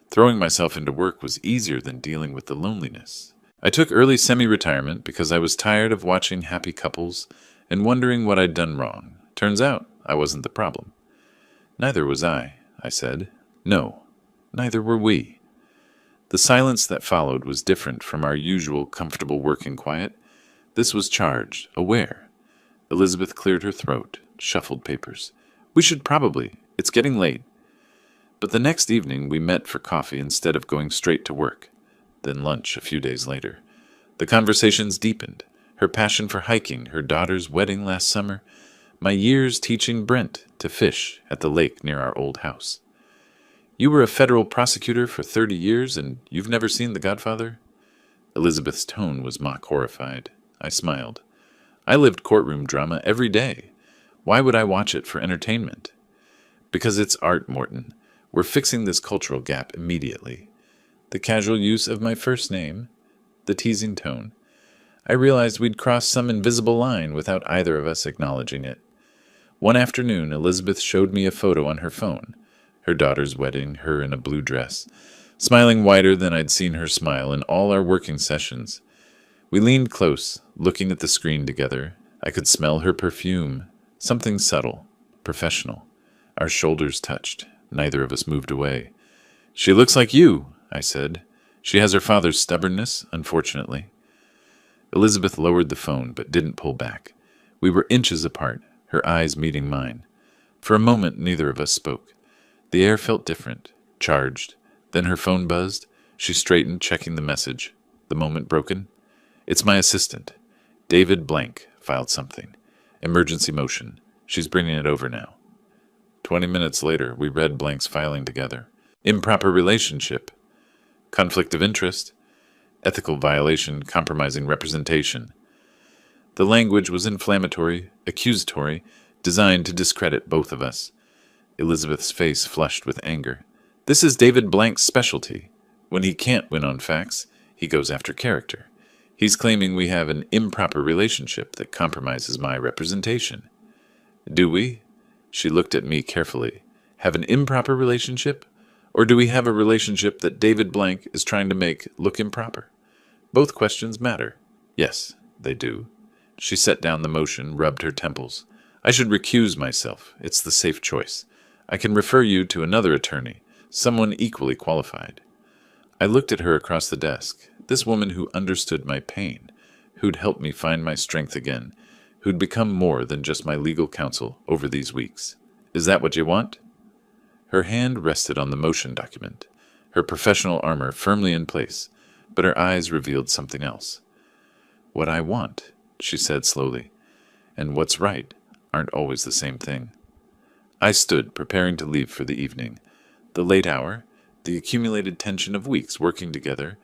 Throwing myself into work was easier than dealing with the loneliness. I took early semi-retirement because I was tired of watching happy couples and wondering what I'd done wrong. Turns out I wasn't the problem. Neither was I said. No, neither were we. The silence that followed was different from our usual comfortable working quiet. This was charged, aware. Elizabeth cleared her throat, shuffled papers. We should probably. It's getting late. But the next evening we met for coffee instead of going straight to work. Then lunch a few days later. The conversations deepened. Her passion for hiking, her daughter's wedding last summer, my years teaching Brent to fish at the lake near our old house. You were a federal prosecutor for 30 years and you've never seen The Godfather? Elizabeth's tone was mock horrified. I smiled. I lived courtroom drama every day. Why would I watch it for entertainment? Because it's art, Morton. We're fixing this cultural gap immediately. The casual use of my first name, the teasing tone. I realized we'd crossed some invisible line without either of us acknowledging it. One afternoon, Elizabeth showed me a photo on her phone. Her daughter's wedding, her in a blue dress, smiling wider than I'd seen her smile in all our working sessions. We leaned close, looking at the screen together. I could smell her perfume, something subtle, professional. Our shoulders touched. Neither of us moved away. She looks like you, I said. She has her father's stubbornness, unfortunately. Elizabeth lowered the phone, but didn't pull back. We were inches apart, her eyes meeting mine. For a moment, neither of us spoke. The air felt different, charged. Then her phone buzzed. She straightened, checking the message. The moment broken. It's my assistant. David Blank filed something. Emergency motion. She's bringing it over now. 20 minutes later, we read Blank's filing together. Improper relationship. Conflict of interest. Ethical violation, compromising representation. The language was inflammatory, accusatory, designed to discredit both of us. Elizabeth's face flushed with anger. This is David Blank's specialty. When he can't win on facts, he goes after character. He's claiming we have an improper relationship that compromises my representation. Do we? She looked at me carefully. Have an improper relationship? Or do we have a relationship that David Blank is trying to make look improper? Both questions matter. Yes, they do. She set down the motion, rubbed her temples. I should recuse myself. It's the safe choice. I can refer you to another attorney, someone equally qualified. I looked at her across the desk, this woman who understood my pain, who'd helped me find my strength again, who'd become more than just my legal counsel over these weeks. Is that what you want? Her hand rested on the motion document, her professional armor firmly in place, but her eyes revealed something else. What I want, she said slowly, and what's right aren't always the same thing. I stood, preparing to leave for the evening. The late hour, the accumulated tension of weeks working together,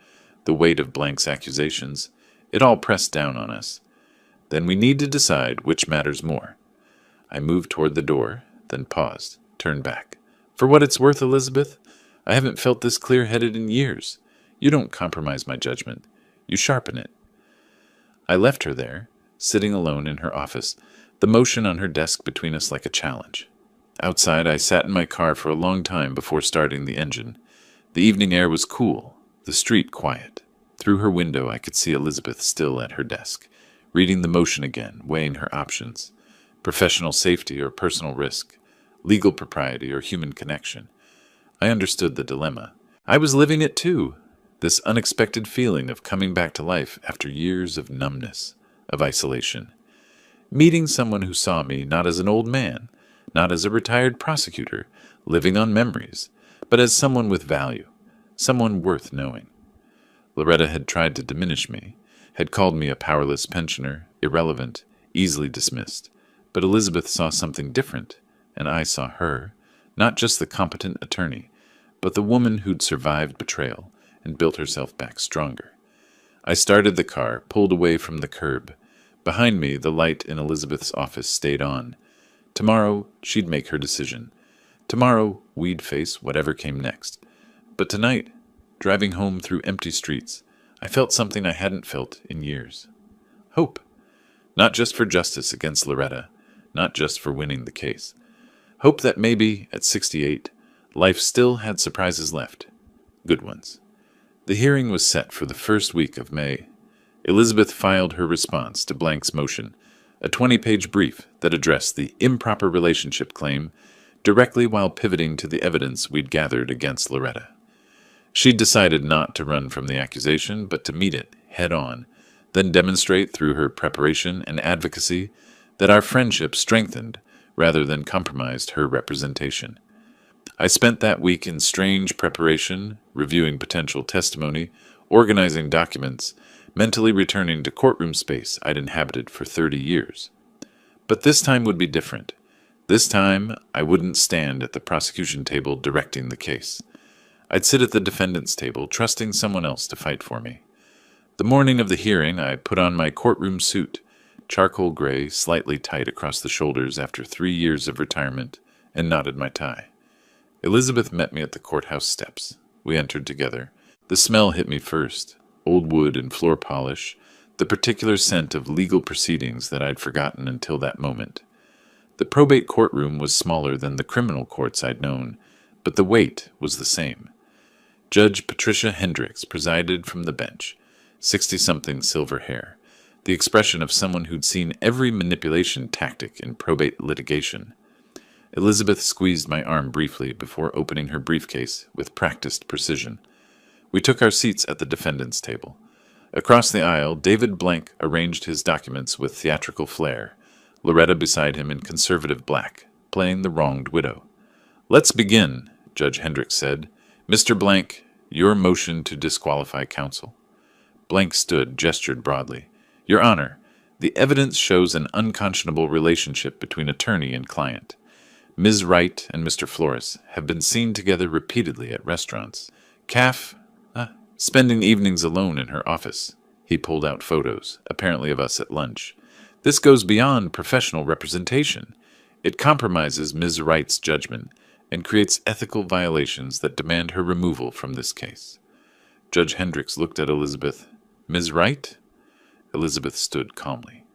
the weight of Blank's accusations, it all pressed down on us. Then we need to decide which matters more. I moved toward the door, then paused, turned back. For what it's worth, Elizabeth, I haven't felt this clear-headed in years. You don't compromise my judgment. You sharpen it. I left her there, sitting alone in her office, the motion on her desk between us like a challenge. Outside, I sat in my car for a long time before starting the engine. The evening air was cool, the street quiet. Through her window, I could see Elizabeth still at her desk, reading the motion again, weighing her options. Professional safety or personal risk, legal propriety or human connection. I understood the dilemma. I was living it too, this unexpected feeling of coming back to life after years of numbness, of isolation. Meeting someone who saw me not as an old man, not as a retired prosecutor, living on memories, but as someone with value, someone worth knowing. Loretta had tried to diminish me, had called me a powerless pensioner, irrelevant, easily dismissed. But Elizabeth saw something different, and I saw her, not just the competent attorney, but the woman who'd survived betrayal and built herself back stronger. I started the car, pulled away from the curb. Behind me, the light in Elizabeth's office stayed on. Tomorrow, she'd make her decision. Tomorrow, we'd face whatever came next. But tonight, driving home through empty streets, I felt something I hadn't felt in years. Hope. Not just for justice against Loretta, not just for winning the case. Hope that maybe, at 68, life still had surprises left. Good ones. The hearing was set for the first week of May. Elizabeth filed her response to Blank's motion, a 20-page brief that addressed the improper relationship claim directly while pivoting to the evidence we'd gathered against Loretta. She'd decided not to run from the accusation, but to meet it head-on, then demonstrate through her preparation and advocacy that our friendship strengthened rather than compromised her representation. I spent that week in strange preparation, reviewing potential testimony, organizing documents, mentally returning to courtroom space I'd inhabited for 30 years. But this time would be different. This time, I wouldn't stand at the prosecution table directing the case. I'd sit at the defendant's table, trusting someone else to fight for me. The morning of the hearing, I put on my courtroom suit, charcoal gray, slightly tight across the shoulders after 3 years of retirement, and knotted my tie. Elizabeth met me at the courthouse steps. We entered together. The smell hit me first, old wood and floor polish, the particular scent of legal proceedings that I'd forgotten until that moment. The probate courtroom was smaller than the criminal courts I'd known, but the weight was the same. Judge Patricia Hendricks presided from the bench, 60-something silver hair, the expression of someone who'd seen every manipulation tactic in probate litigation. Elizabeth squeezed my arm briefly before opening her briefcase with practiced precision. We took our seats at the defendant's table. Across the aisle, David Blank arranged his documents with theatrical flair, Loretta beside him in conservative black, playing the wronged widow. "Let's begin," Judge Hendricks said. "Mr. Blank, your motion to disqualify counsel." Blank stood, gestured broadly. "Your Honor, the evidence shows an unconscionable relationship between attorney and client. Ms. Wright and Mr. Flores have been seen together repeatedly at restaurants. Spending evenings alone in her office." He pulled out photos, apparently of us at lunch. "This goes beyond professional representation. It compromises Ms. Wright's judgment and creates ethical violations that demand her removal from this case." Judge Hendricks looked at Elizabeth. "Ms. Wright?" Elizabeth stood calmly.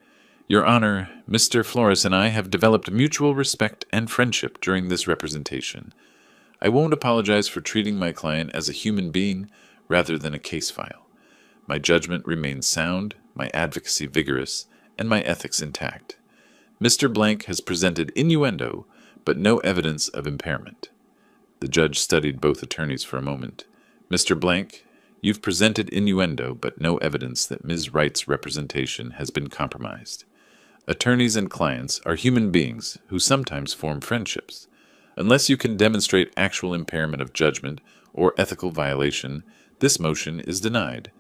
"Your Honor, Mr. Flores and I have developed mutual respect and friendship during this representation. I won't apologize for treating my client as a human being rather than a case file. My judgment remains sound, my advocacy vigorous, and my ethics intact. Mr. Blank has presented innuendo, but no evidence of impairment." The judge studied both attorneys for a moment. "Mr. Blank, you've presented innuendo, but no evidence that Ms. Wright's representation has been compromised. Attorneys and clients are human beings who sometimes form friendships. Unless you can demonstrate actual impairment of judgment or ethical violation, this motion is denied.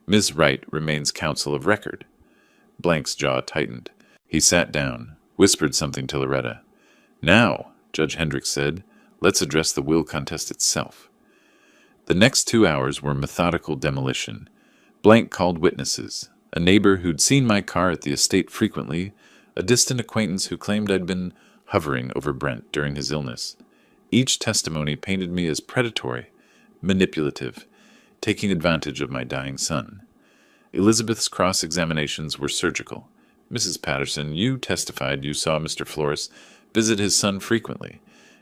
Ms. Wright remains counsel of record." Blank's jaw tightened. He sat down, whispered something to Loretta. "Now," Judge Hendricks said, "let's address the will contest itself." The next 2 hours were methodical demolition. Blank called witnesses, a neighbor who'd seen my car at the estate frequently, a distant acquaintance who claimed I'd been hovering over Brent during his illness. Each testimony painted me as predatory, manipulative, taking advantage of my dying son. Elizabeth's cross-examinations were surgical. Mrs. Patterson, you testified you saw Mr. Flores visit his son frequently.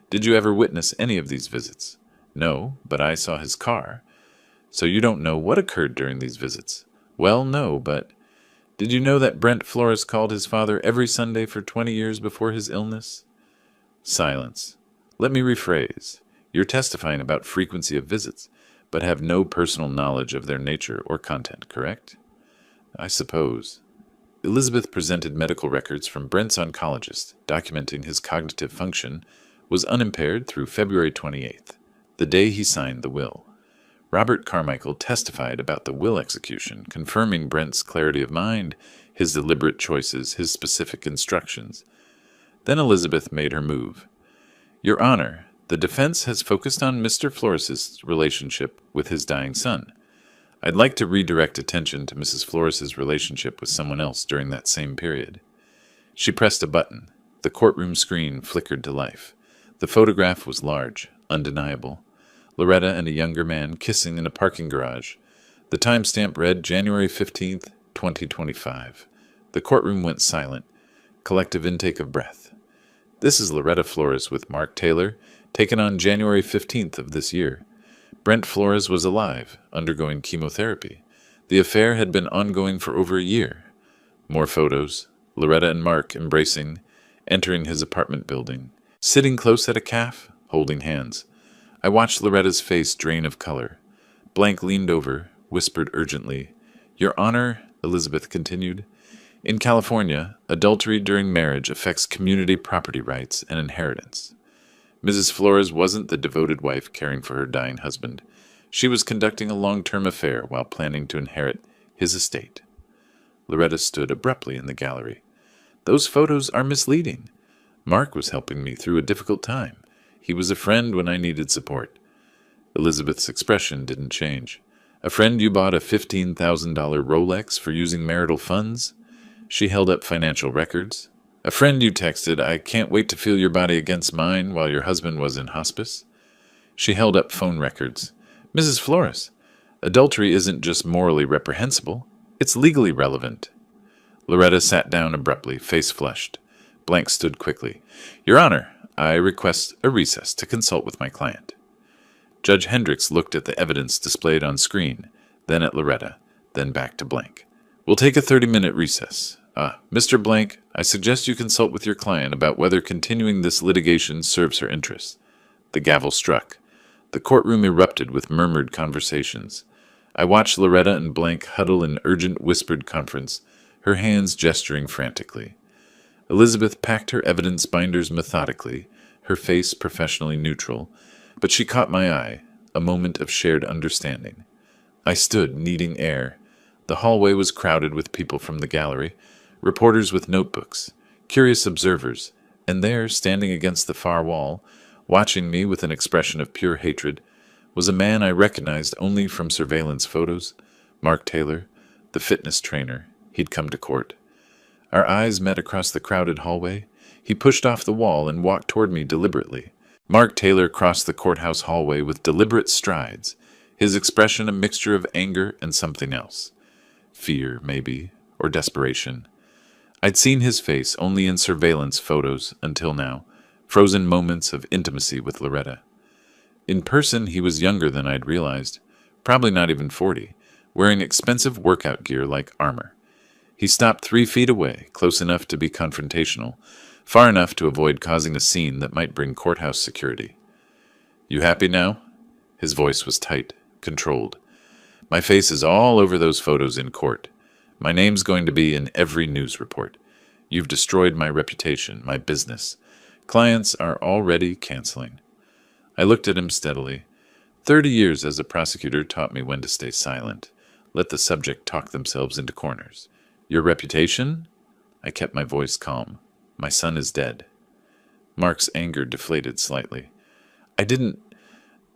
Did you ever witness any of these visits? No, but I saw his car. So you don't know what occurred during these visits? Well, no, but did you know that Brent Flores called his father every Sunday for 20 years before his illness? Silence. Let me rephrase. You're testifying about frequency of visits, but have no personal knowledge of their nature or content, correct? I suppose. Elizabeth presented medical records from Brent's oncologist, documenting his cognitive function was unimpaired through February 28th, the day he signed the will. Robert Carmichael testified about the will execution, confirming Brent's clarity of mind, his deliberate choices, his specific instructions. Then Elizabeth made her move. Your Honor, the defense has focused on Mr. Flores's relationship with his dying son. I'd like to redirect attention to Mrs. Flores's relationship with someone else during that same period. She pressed a button. The courtroom screen flickered to life. The photograph was large, undeniable. Loretta and a younger man kissing in a parking garage. The timestamp read January 15th, 2025. The courtroom went silent. Collective intake of breath. This is Loretta Flores with Mark Taylor, taken on January 15th of this year. Brent Flores was alive, undergoing chemotherapy. The affair had been ongoing for over a year. More photos. Loretta and Mark embracing, entering his apartment building. Sitting close at a cafe, holding hands. I watched Loretta's face drain of color. Blank leaned over, whispered urgently. Your Honor, Elizabeth continued, in California, adultery during marriage affects community property rights and inheritance. Mrs. Flores wasn't the devoted wife caring for her dying husband. She was conducting a long-term affair while planning to inherit his estate. Loretta stood abruptly in the gallery. Those photos are misleading. Mark was helping me through a difficult time. He was a friend when I needed support. Elizabeth's expression didn't change. A friend you bought a $15,000 Rolex for using marital funds? She held up financial records. A friend you texted, I can't wait to feel your body against mine while your husband was in hospice? She held up phone records. Mrs. Flores, adultery isn't just morally reprehensible, it's legally relevant. Loretta sat down abruptly, face flushed. Blank stood quickly. Your Honor, I request a recess to consult with my client. Judge Hendricks looked at the evidence displayed on screen, then at Loretta, then back to Blank. We'll take a 30-minute recess. Mr. Blank, I suggest you consult with your client about whether continuing this litigation serves her interests. The gavel struck. The courtroom erupted with murmured conversations. I watched Loretta and Blank huddle in urgent whispered conference, her hands gesturing frantically. Elizabeth packed her evidence binders methodically, her face professionally neutral, but she caught my eye, a moment of shared understanding. I stood, needing air. The hallway was crowded with people from the gallery, reporters with notebooks, curious observers, and there, standing against the far wall, watching me with an expression of pure hatred, was a man I recognized only from surveillance photos, Mark Taylor, the fitness trainer. He'd come to court. Our eyes met across the crowded hallway. He pushed off the wall and walked toward me deliberately. Mark Taylor crossed the courthouse hallway with deliberate strides, his expression a mixture of anger and something else. Fear, maybe, or desperation. I'd seen his face only in surveillance photos until now, frozen moments of intimacy with Loretta. In person, he was younger than I'd realized, probably not even 40, wearing expensive workout gear like armor. He stopped 3 feet away, close enough to be confrontational, far enough to avoid causing a scene that might bring courthouse security. You happy now? His voice was tight, controlled. My face is all over those photos in court. My name's going to be in every news report. You've destroyed my reputation, my business. Clients are already canceling. I looked at him steadily. 30 years as a prosecutor taught me when to stay silent. Let the subject talk themselves into corners. Your reputation? I kept my voice calm. My son is dead. Mark's anger deflated slightly. I didn't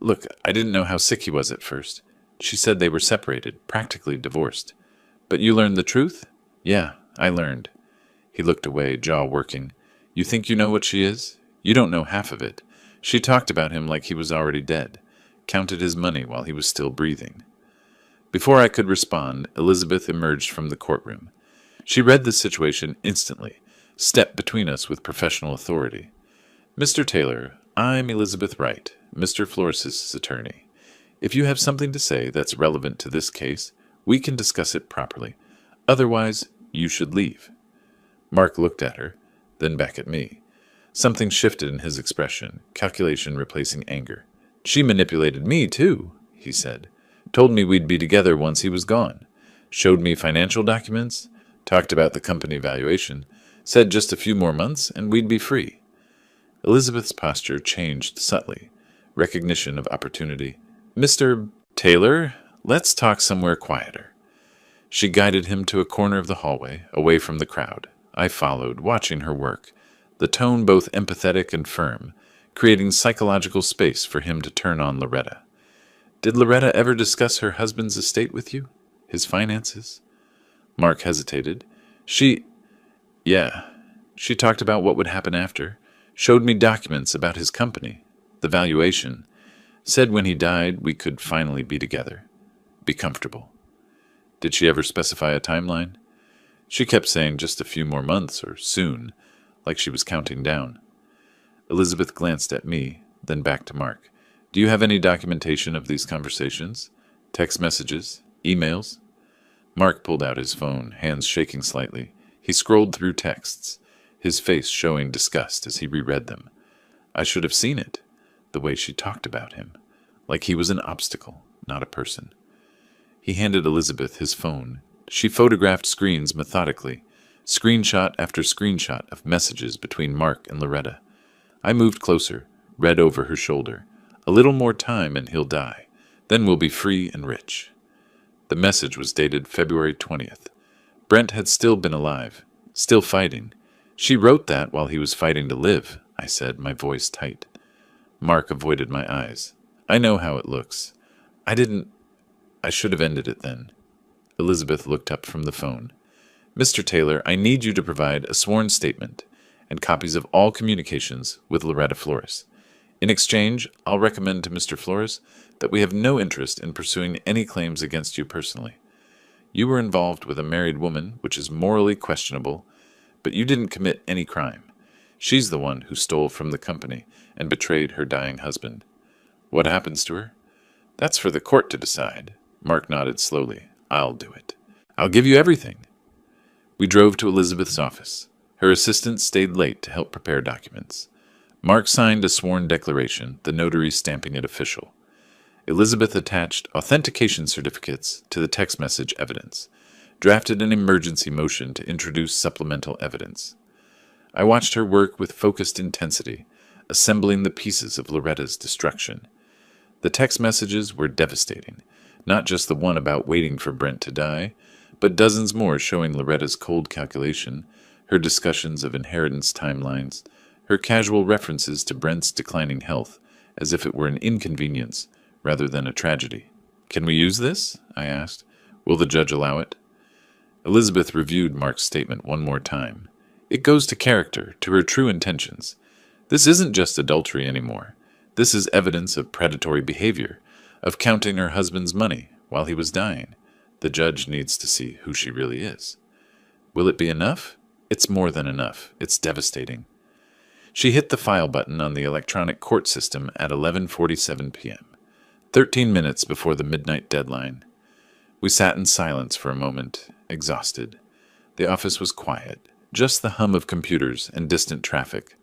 know how sick he was at first. She said they were separated, practically divorced. But you learned the truth? Yeah, I learned. He looked away, jaw working. You think you know what she is? You don't know half of it. She talked about him like he was already dead, counted his money while he was still breathing. Before I could respond, Elizabeth emerged from the courtroom. She read the situation instantly, stepped between us with professional authority. "Mr. Taylor, I'm Elizabeth Wright, Mr. Flores's attorney. If you have something to say that's relevant to this case, we can discuss it properly. Otherwise, you should leave." Mark looked at her, then back at me. Something shifted in his expression, calculation replacing anger. "She manipulated me, too," he said. "Told me we'd be together once he was gone. Showed me financial documents, talked about the company valuation, said just a few more months and we'd be free." Elizabeth's posture changed subtly. Recognition of opportunity. "Mr. Taylor, let's talk somewhere quieter." She guided him to a corner of the hallway, away from the crowd. I followed, watching her work, the tone both empathetic and firm, creating psychological space for him to turn on Loretta. "Did Loretta ever discuss her husband's estate with you? His finances?" Mark hesitated. Yeah. She talked about what would happen after, showed me documents about his company, the valuation, said when he died we could finally be together, be comfortable." "Did she ever specify a timeline?" "She kept saying just a few more months or soon, like she was counting down." Elizabeth glanced at me, then back to Mark. "Do you have any documentation of these conversations? Text messages? Emails?" Mark pulled out his phone, hands shaking slightly. He scrolled through texts, his face showing disgust as he reread them. I should have seen it, the way she talked about him, like he was an obstacle, not a person. He handed Elizabeth his phone. She photographed screens methodically, screenshot after screenshot of messages between Mark and Loretta. I moved closer, read over her shoulder. "A little more time and he'll die. Then we'll be free and rich." The message was dated February 20th. Brent had still been alive, still fighting. "She wrote that while he was fighting to live," I said, my voice tight. Mark avoided my eyes. "I know how it looks. I should have ended it then." Elizabeth looked up from the phone. "Mr. Taylor, I need you to provide a sworn statement and copies of all communications with Loretta Flores. In exchange, I'll recommend to Mr. Flores that we have no interest in pursuing any claims against you personally. You were involved with a married woman, which is morally questionable, but you didn't commit any crime. She's the one who stole from the company and betrayed her dying husband. What happens to her? That's for the court to decide." Mark nodded slowly. "I'll do it. I'll give you everything." We drove to Elizabeth's office. Her assistant stayed late to help prepare documents. Mark signed a sworn declaration, the notary stamping it official. Elizabeth attached authentication certificates to the text message evidence, drafted an emergency motion to introduce supplemental evidence. I watched her work with focused intensity, assembling the pieces of Loretta's destruction. The text messages were devastating, not just the one about waiting for Brent to die, but dozens more showing Loretta's cold calculation, her discussions of inheritance timelines, her casual references to Brent's declining health, as if it were an inconvenience rather than a tragedy. "Can we use this?" I asked. "Will the judge allow it?" Elizabeth reviewed Mark's statement one more time. "It goes to character, to her true intentions. This isn't just adultery anymore. This is evidence of predatory behavior, of counting her husband's money while he was dying. The judge needs to see who she really is." "Will it be enough?" "It's more than enough. It's devastating." She hit the file button on the electronic court system at 11:47 p.m., 13 minutes before the midnight deadline. We sat in silence for a moment, exhausted. The office was quiet, just the hum of computers and distant traffic.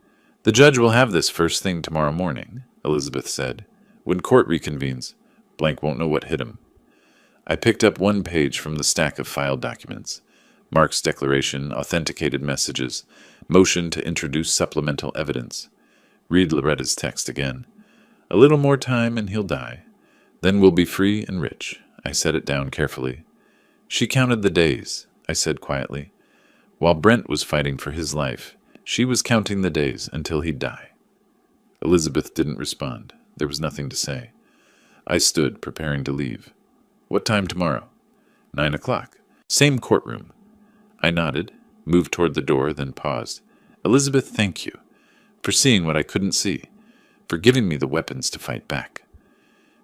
"The judge will have this first thing tomorrow morning," Elizabeth said. "When court reconvenes, Blank won't know what hit him." I picked up one page from the stack of filed documents. Mark's declaration, authenticated messages, motion to introduce supplemental evidence. Read Loretta's text again. "A little more time and he'll die. Then we'll be free and rich." I set it down carefully. "She counted the days," I said quietly. "While Brent was fighting for his life, she was counting the days until he'd die." Elizabeth didn't respond. There was nothing to say. I stood, preparing to leave. "What time tomorrow?" 9 o'clock. Same courtroom." I nodded, moved toward the door, then paused. "Elizabeth, thank you for seeing what I couldn't see, for giving me the weapons to fight back.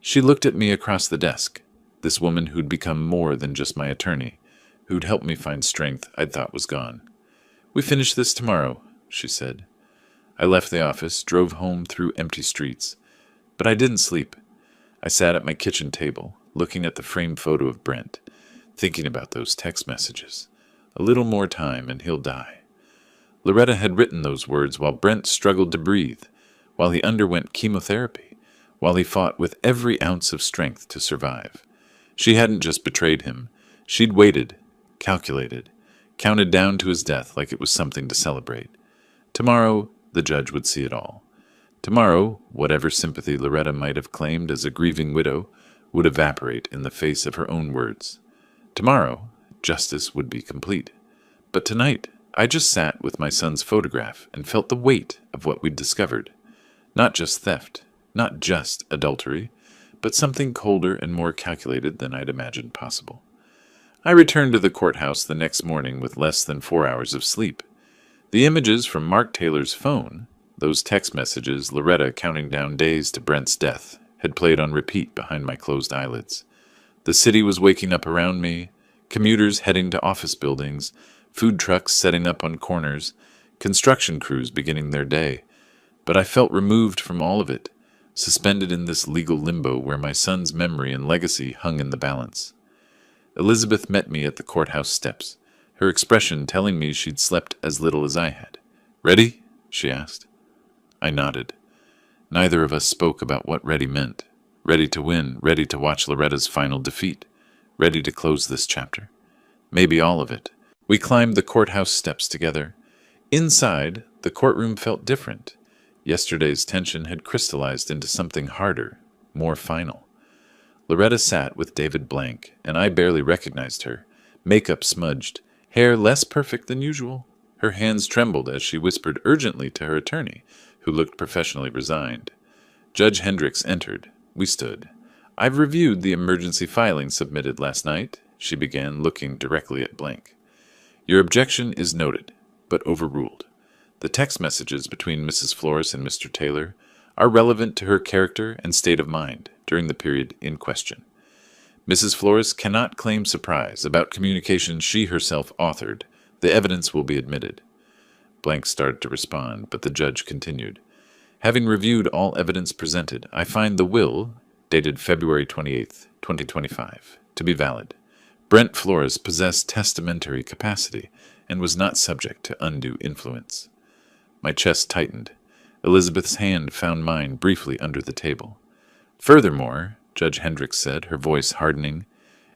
She looked at me across the desk, this woman who'd become more than just my attorney, who'd helped me find strength I'd thought was gone. "We finish this tomorrow," she said. I left the office, drove home through empty streets. But I didn't sleep. I sat at my kitchen table, looking at the framed photo of Brent, thinking about those text messages. A little more time and he'll die. Loretta had written those words while Brent struggled to breathe, while he underwent chemotherapy, while he fought with every ounce of strength to survive. She hadn't just betrayed him. She'd waited, calculated, counted down to his death like it was something to celebrate. Tomorrow, the judge would see it all. Tomorrow, whatever sympathy Loretta might have claimed as a grieving widow would evaporate in the face of her own words. Tomorrow, justice would be complete. But tonight, I just sat with my son's photograph and felt the weight of what we'd discovered. Not just theft, not just adultery, but something colder and more calculated than I'd imagined possible. I returned to the courthouse the next morning with less than 4 hours of sleep. The images from Mark Taylor's phone, those text messages Loretta counting down days to Brent's death, had played on repeat behind my closed eyelids. The city was waking up around me, commuters heading to office buildings, food trucks setting up on corners, construction crews beginning their day. But I felt removed from all of it, suspended in this legal limbo where my son's memory and legacy hung in the balance. Elizabeth met me at the courthouse steps, her expression telling me she'd slept as little as I had. "Ready?" she asked. I nodded. Neither of us spoke about what ready meant. Ready to win, ready to watch Loretta's final defeat, ready to close this chapter. Maybe all of it. We climbed the courthouse steps together. Inside, the courtroom felt different. Yesterday's tension had crystallized into something harder, more final. Loretta sat with David Blank, and I barely recognized her. Makeup smudged, hair less perfect than usual. Her hands trembled as she whispered urgently to her attorney, who looked professionally resigned. Judge Hendricks entered. We stood. "I've reviewed the emergency filing submitted last night," she began, looking directly at Blank. "Your objection is noted, but overruled. The text messages between Mrs. Flores and Mr. Taylor are relevant to her character and state of mind during the period in question. Mrs. Flores cannot claim surprise about communications she herself authored. The evidence will be admitted." Blank started to respond, but the judge continued. "Having reviewed all evidence presented, I find the will, dated February 28, 2025, to be valid. Brent Flores possessed testamentary capacity and was not subject to undue influence." My chest tightened. Elizabeth's hand found mine briefly under the table. "Furthermore," Judge Hendricks said, her voice hardening,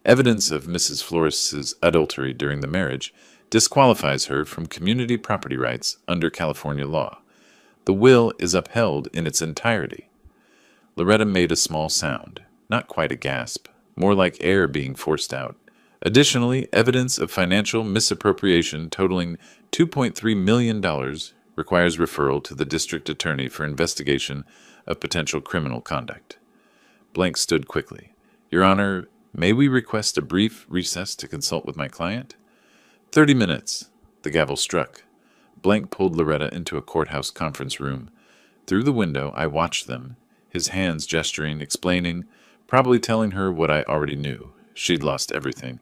"evidence of Mrs. Flores's adultery during the marriage disqualifies her from community property rights under California law. The will is upheld in its entirety." Loretta made a small sound, not quite a gasp, more like air being forced out. "Additionally, evidence of financial misappropriation totaling $2.3 million requires referral to the district attorney for investigation of potential criminal conduct." Blank stood quickly. "Your Honor, may we request a brief recess to consult with my client?" 30 minutes. The gavel struck. Blank pulled Loretta into a courthouse conference room. Through the window, I watched them, his hands gesturing, explaining, probably telling her what I already knew. She'd lost everything.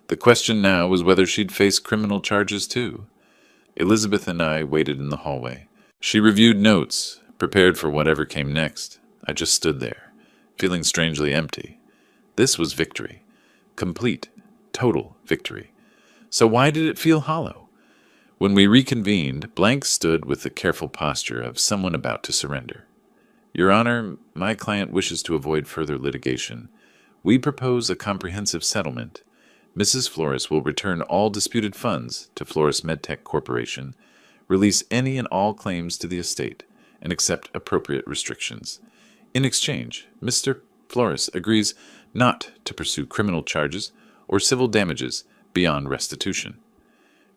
The question now was whether she'd face criminal charges too. Elizabeth and I waited in the hallway. She reviewed notes, prepared for whatever came next. I just stood there, feeling strangely empty. This was victory. Complete, total victory. So why did it feel hollow? When we reconvened, Blank stood with the careful posture of someone about to surrender. "Your Honor, my client wishes to avoid further litigation. We propose a comprehensive settlement. Mrs. Flores will return all disputed funds to Flores MedTech Corporation, release any and all claims to the estate, and accept appropriate restrictions. In exchange, Mr. Flores agrees not to pursue criminal charges or civil damages beyond restitution."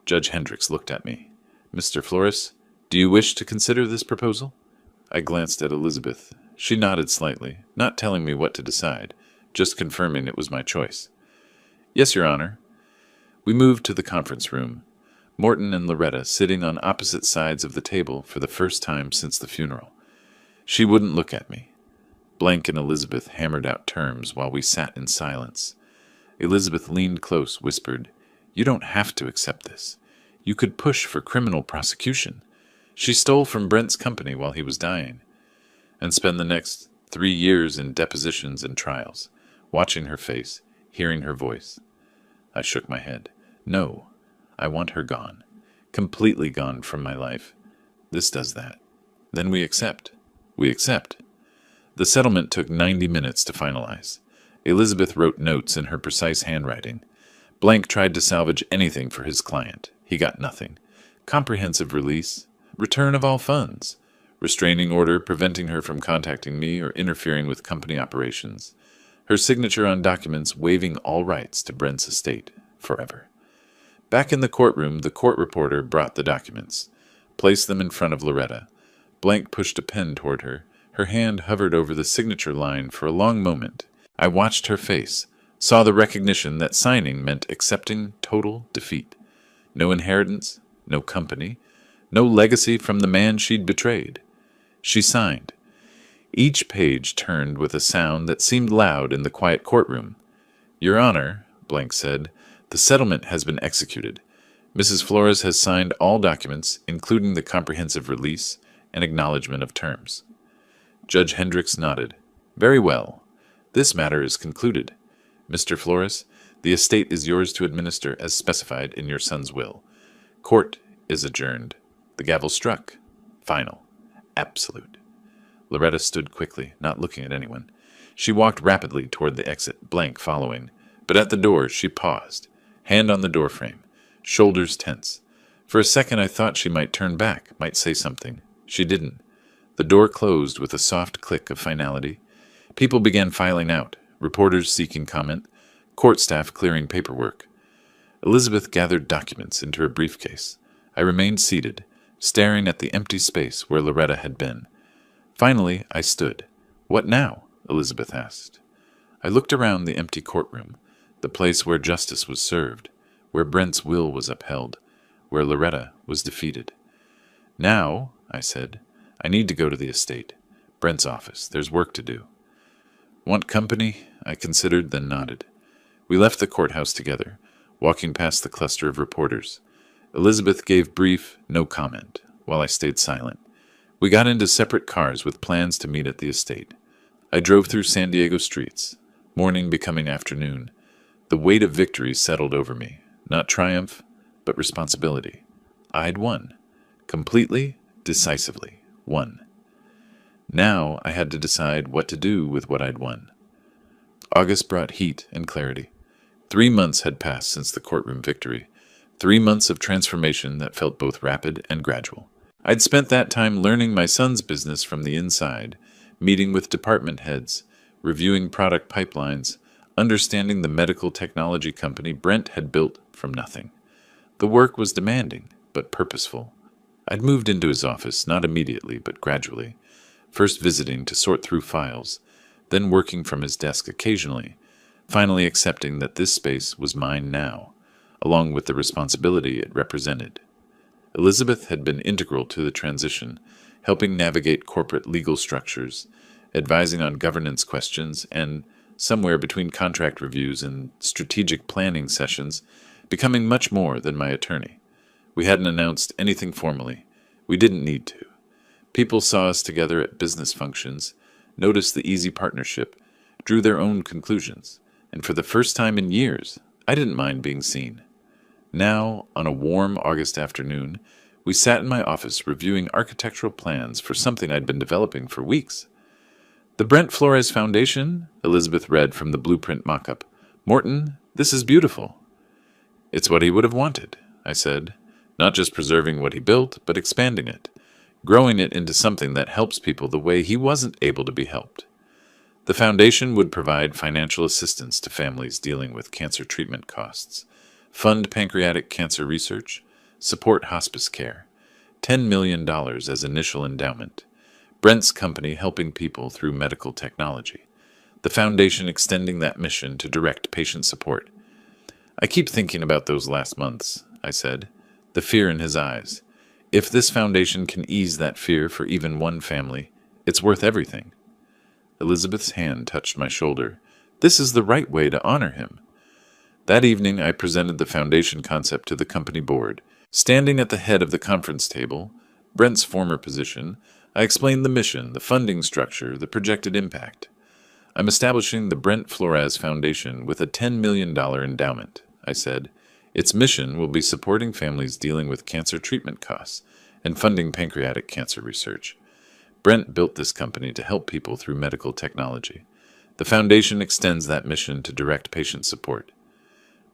Judge Hendricks looked at me. "Mr. Flores, do you wish to consider this proposal?" I glanced at Elizabeth. She nodded slightly, not telling me what to decide, just confirming it was my choice. "Yes, Your Honor." We moved to the conference room, Morton and Loretta sitting on opposite sides of the table for the first time since the funeral. She wouldn't look at me. Blank and Elizabeth hammered out terms while we sat in silence. Elizabeth leaned close, whispered, "You don't have to accept this. You could push for criminal prosecution. She stole from Brent's company while he was dying." And spend the next 3 years in depositions and trials, watching her face, hearing her voice. I shook my head. No, I want her gone. Completely gone from my life. This does that. Then we accept. We accept. The settlement took 90 minutes to finalize. Elizabeth wrote notes in her precise handwriting. Blank tried to salvage anything for his client. He got nothing. Comprehensive release, return of all funds, restraining order preventing her from contacting me or interfering with company operations, her signature on documents waiving all rights to Brent's estate forever. Back in the courtroom, the court reporter brought the documents, placed them in front of Loretta. Blank pushed a pen toward her. Her hand hovered over the signature line for a long moment. I watched her face, saw the recognition that signing meant accepting total defeat. No inheritance, no company, no legacy from the man she'd betrayed. She signed. Each page turned with a sound that seemed loud in the quiet courtroom. "Your Honor," Blank said, "the settlement has been executed. Mrs. Flores has signed all documents, including the comprehensive release and acknowledgement of terms." Judge Hendricks nodded. "Very well. This matter is concluded. Mr. Flores, the estate is yours to administer as specified in your son's will. Court is adjourned." The gavel struck. Final. Absolute. Loretta stood quickly, not looking at anyone. She walked rapidly toward the exit, Blank following. But at the door, she paused, hand on the doorframe, shoulders tense. For a second I thought she might turn back, might say something. She didn't. The door closed with a soft click of finality. People began filing out, reporters seeking comment, court staff clearing paperwork. Elizabeth gathered documents into her briefcase. I remained seated, staring at the empty space where Loretta had been. Finally, I stood. "What now?" Elizabeth asked. I looked around the empty courtroom, the place where justice was served, where Brent's will was upheld, where Loretta was defeated. "Now," I said, "I need to go to the estate. Brent's office. There's work to do." "Want company?" I considered, then nodded. We left the courthouse together, walking past the cluster of reporters. Elizabeth gave brief, no comment, while I stayed silent. We got into separate cars with plans to meet at the estate. I drove through San Diego streets, morning becoming afternoon. The weight of victory settled over me, not triumph, but responsibility. I'd won. Completely, decisively, won. Now I had to decide what to do with what I'd won. August brought heat and clarity. 3 months had passed since the courtroom victory. 3 months of transformation that felt both rapid and gradual. I'd spent that time learning my son's business from the inside, meeting with department heads, reviewing product pipelines, understanding the medical technology company Brent had built from nothing. The work was demanding, but purposeful. I'd moved into his office, not immediately, but gradually, first visiting to sort through files, then working from his desk occasionally, finally accepting that this space was mine now, along with the responsibility it represented. Elizabeth had been integral to the transition, helping navigate corporate legal structures, advising on governance questions, and, somewhere between contract reviews and strategic planning sessions, becoming much more than my attorney. We hadn't announced anything formally. We didn't need to. People saw us together at business functions, noticed the easy partnership, drew their own conclusions, and for the first time in years, I didn't mind being seen. Now, on a warm August afternoon, we sat in my office reviewing architectural plans for something I'd been developing for weeks. "The Brent Flores Foundation," Elizabeth read from the blueprint mock-up. "Morton, this is beautiful." "It's what he would have wanted," I said, "not just preserving what he built, but expanding it, growing it into something that helps people the way he wasn't able to be helped. The foundation would provide financial assistance to families dealing with cancer treatment costs, fund pancreatic cancer research, support hospice care, $10 million as initial endowment, Brent's company helping people through medical technology, the foundation extending that mission to direct patient support." "I keep thinking about those last months," I said, the fear in his eyes. "If this foundation can ease that fear for even one family, It's worth everything. Elizabeth's hand touched my shoulder. This is the right way to honor him. That evening, I presented the foundation concept to the company board. Standing at the head of the conference table, Brent's former position, I explained the mission, the funding structure, the projected impact. I'm establishing the Brent Flores Foundation with a $10 million endowment, I said. Its mission will be supporting families dealing with cancer treatment costs and funding pancreatic cancer research. Brent built this company to help people through medical technology. The foundation extends that mission to direct patient support.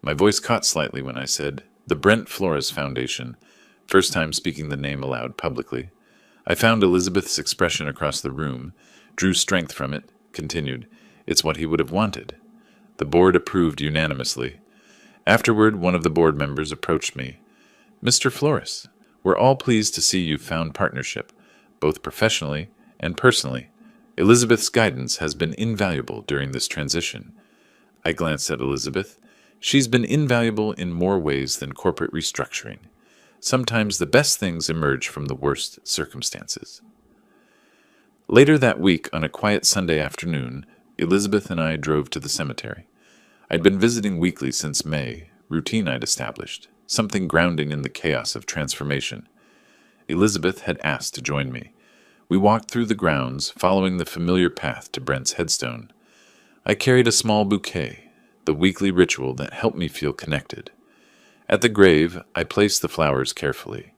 My voice caught slightly when I said, the Brent Flores Foundation, first time speaking the name aloud publicly. I found Elizabeth's expression across the room, drew strength from it, continued, it's what he would have wanted. The board approved unanimously. Afterward, one of the board members approached me. Mr. Flores, we're all pleased to see you've found partnership, both professionally and personally. Elizabeth's guidance has been invaluable during this transition. I glanced at Elizabeth. She's been invaluable in more ways than corporate restructuring. Sometimes the best things emerge from the worst circumstances. Later that week, on a quiet Sunday afternoon, Elizabeth and I drove to the cemetery. I'd been visiting weekly since May, routine I'd established, something grounding in the chaos of transformation. Elizabeth had asked to join me. We walked through the grounds, following the familiar path to Brent's headstone. I carried a small bouquet, the weekly ritual that helped me feel connected. At the grave, I placed the flowers carefully,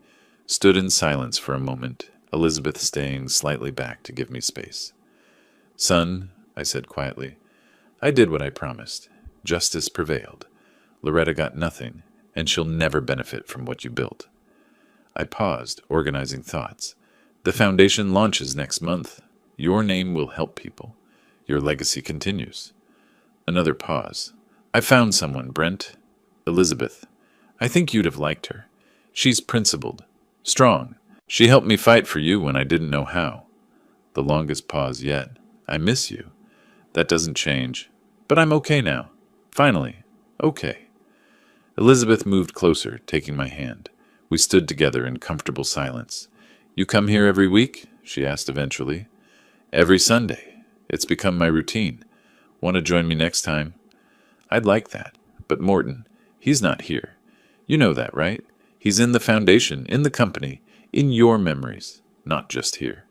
stood in silence for a moment, Elizabeth staying slightly back to give me space. Son, I said quietly, I did what I promised. Justice prevailed. Loretta got nothing, and she'll never benefit from what you built. I paused, organizing thoughts. The foundation launches next month. Your name will help people. Your legacy continues. Another pause. I found someone, Brent. Elizabeth. I think you'd have liked her. She's principled, strong. She helped me fight for you when I didn't know how. The longest pause yet. I miss you. That doesn't change. But I'm okay now. Finally, okay. Elizabeth moved closer, taking my hand. We stood together in comfortable silence. You come here every week? She asked eventually. Every Sunday. It's become my routine. Want to join me next time? I'd like that. But Morton, he's not here. You know that, right? He's in the foundation, in the company, in your memories, not just here.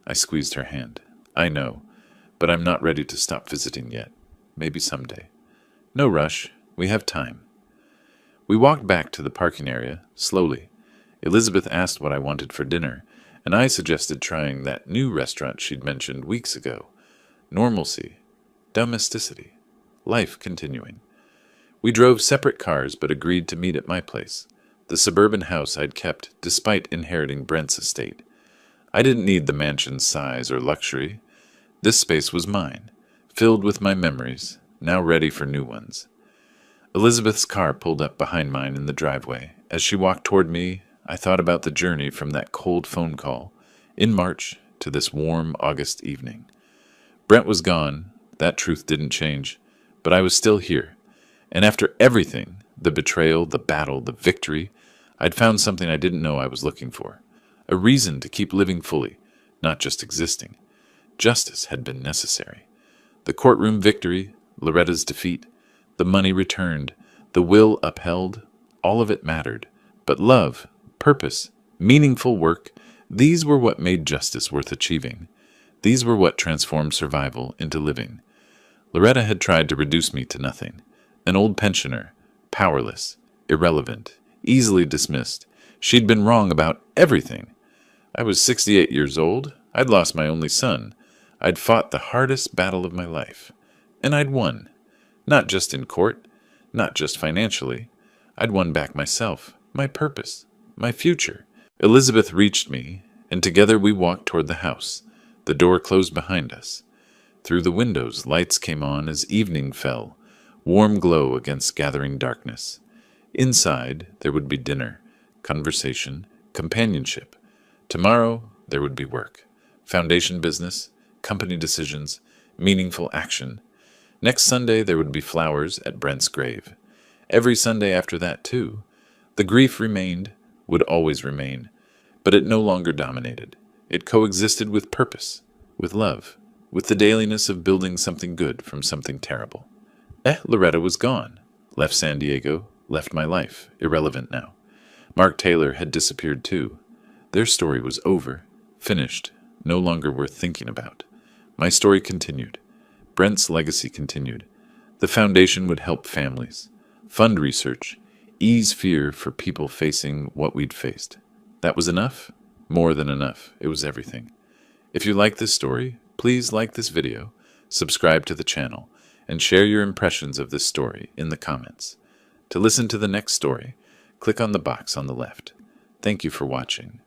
I squeezed her hand. I know, but I'm not ready to stop visiting yet. Maybe someday. No rush. We have time. We walked back to the parking area, slowly. Elizabeth asked what I wanted for dinner, and I suggested trying that new restaurant she'd mentioned weeks ago. Normalcy. Domesticity. Life continuing. We drove separate cars but agreed to meet at my place, the suburban house I'd kept despite inheriting Brent's estate. I didn't need the mansion's size or luxury. This space was mine, filled with my memories, now ready for new ones. Elizabeth's car pulled up behind mine in the driveway. As she walked toward me, I thought about the journey from that cold phone call in March to this warm August evening. Brent was gone. That truth didn't change, but I was still here. And after everything, the betrayal, the battle, the victory, I'd found something I didn't know I was looking for. A reason to keep living fully, not just existing. Justice had been necessary. The courtroom victory, Loretta's defeat, the money returned, the will upheld, all of it mattered. But love, purpose, meaningful work, these were what made justice worth achieving. These were what transformed survival into living. Loretta had tried to reduce me to nothing. An old pensioner, powerless, irrelevant, easily dismissed. She'd been wrong about everything. I was 68 years old. I'd lost my only son. I'd fought the hardest battle of my life. And I'd won. Not just in court, not just financially. I'd won back myself, my purpose, my future. Elizabeth reached me, and together we walked toward the house. The door closed behind us. Through the windows, lights came on as evening fell, warm glow against gathering darkness. Inside, there would be dinner, conversation, companionship. Tomorrow, there would be work, foundation business, company decisions, meaningful action. Next Sunday, there would be flowers at Brent's grave. Every Sunday after that, too. The grief remained, would always remain, but it no longer dominated. It coexisted with purpose, with love, with the dailiness of building something good from something terrible. Loretta was gone. Left San Diego, left my life, irrelevant now. Mark Taylor had disappeared too. Their story was over, finished, no longer worth thinking about. My story continued. Brent's legacy continued. The foundation would help families, fund research, ease fear for people facing what we'd faced. That was enough? More than enough. It was everything. If you like this story, please like this video, subscribe to the channel, and share your impressions of this story in the comments. To listen to the next story, click on the box on the left. Thank you for watching.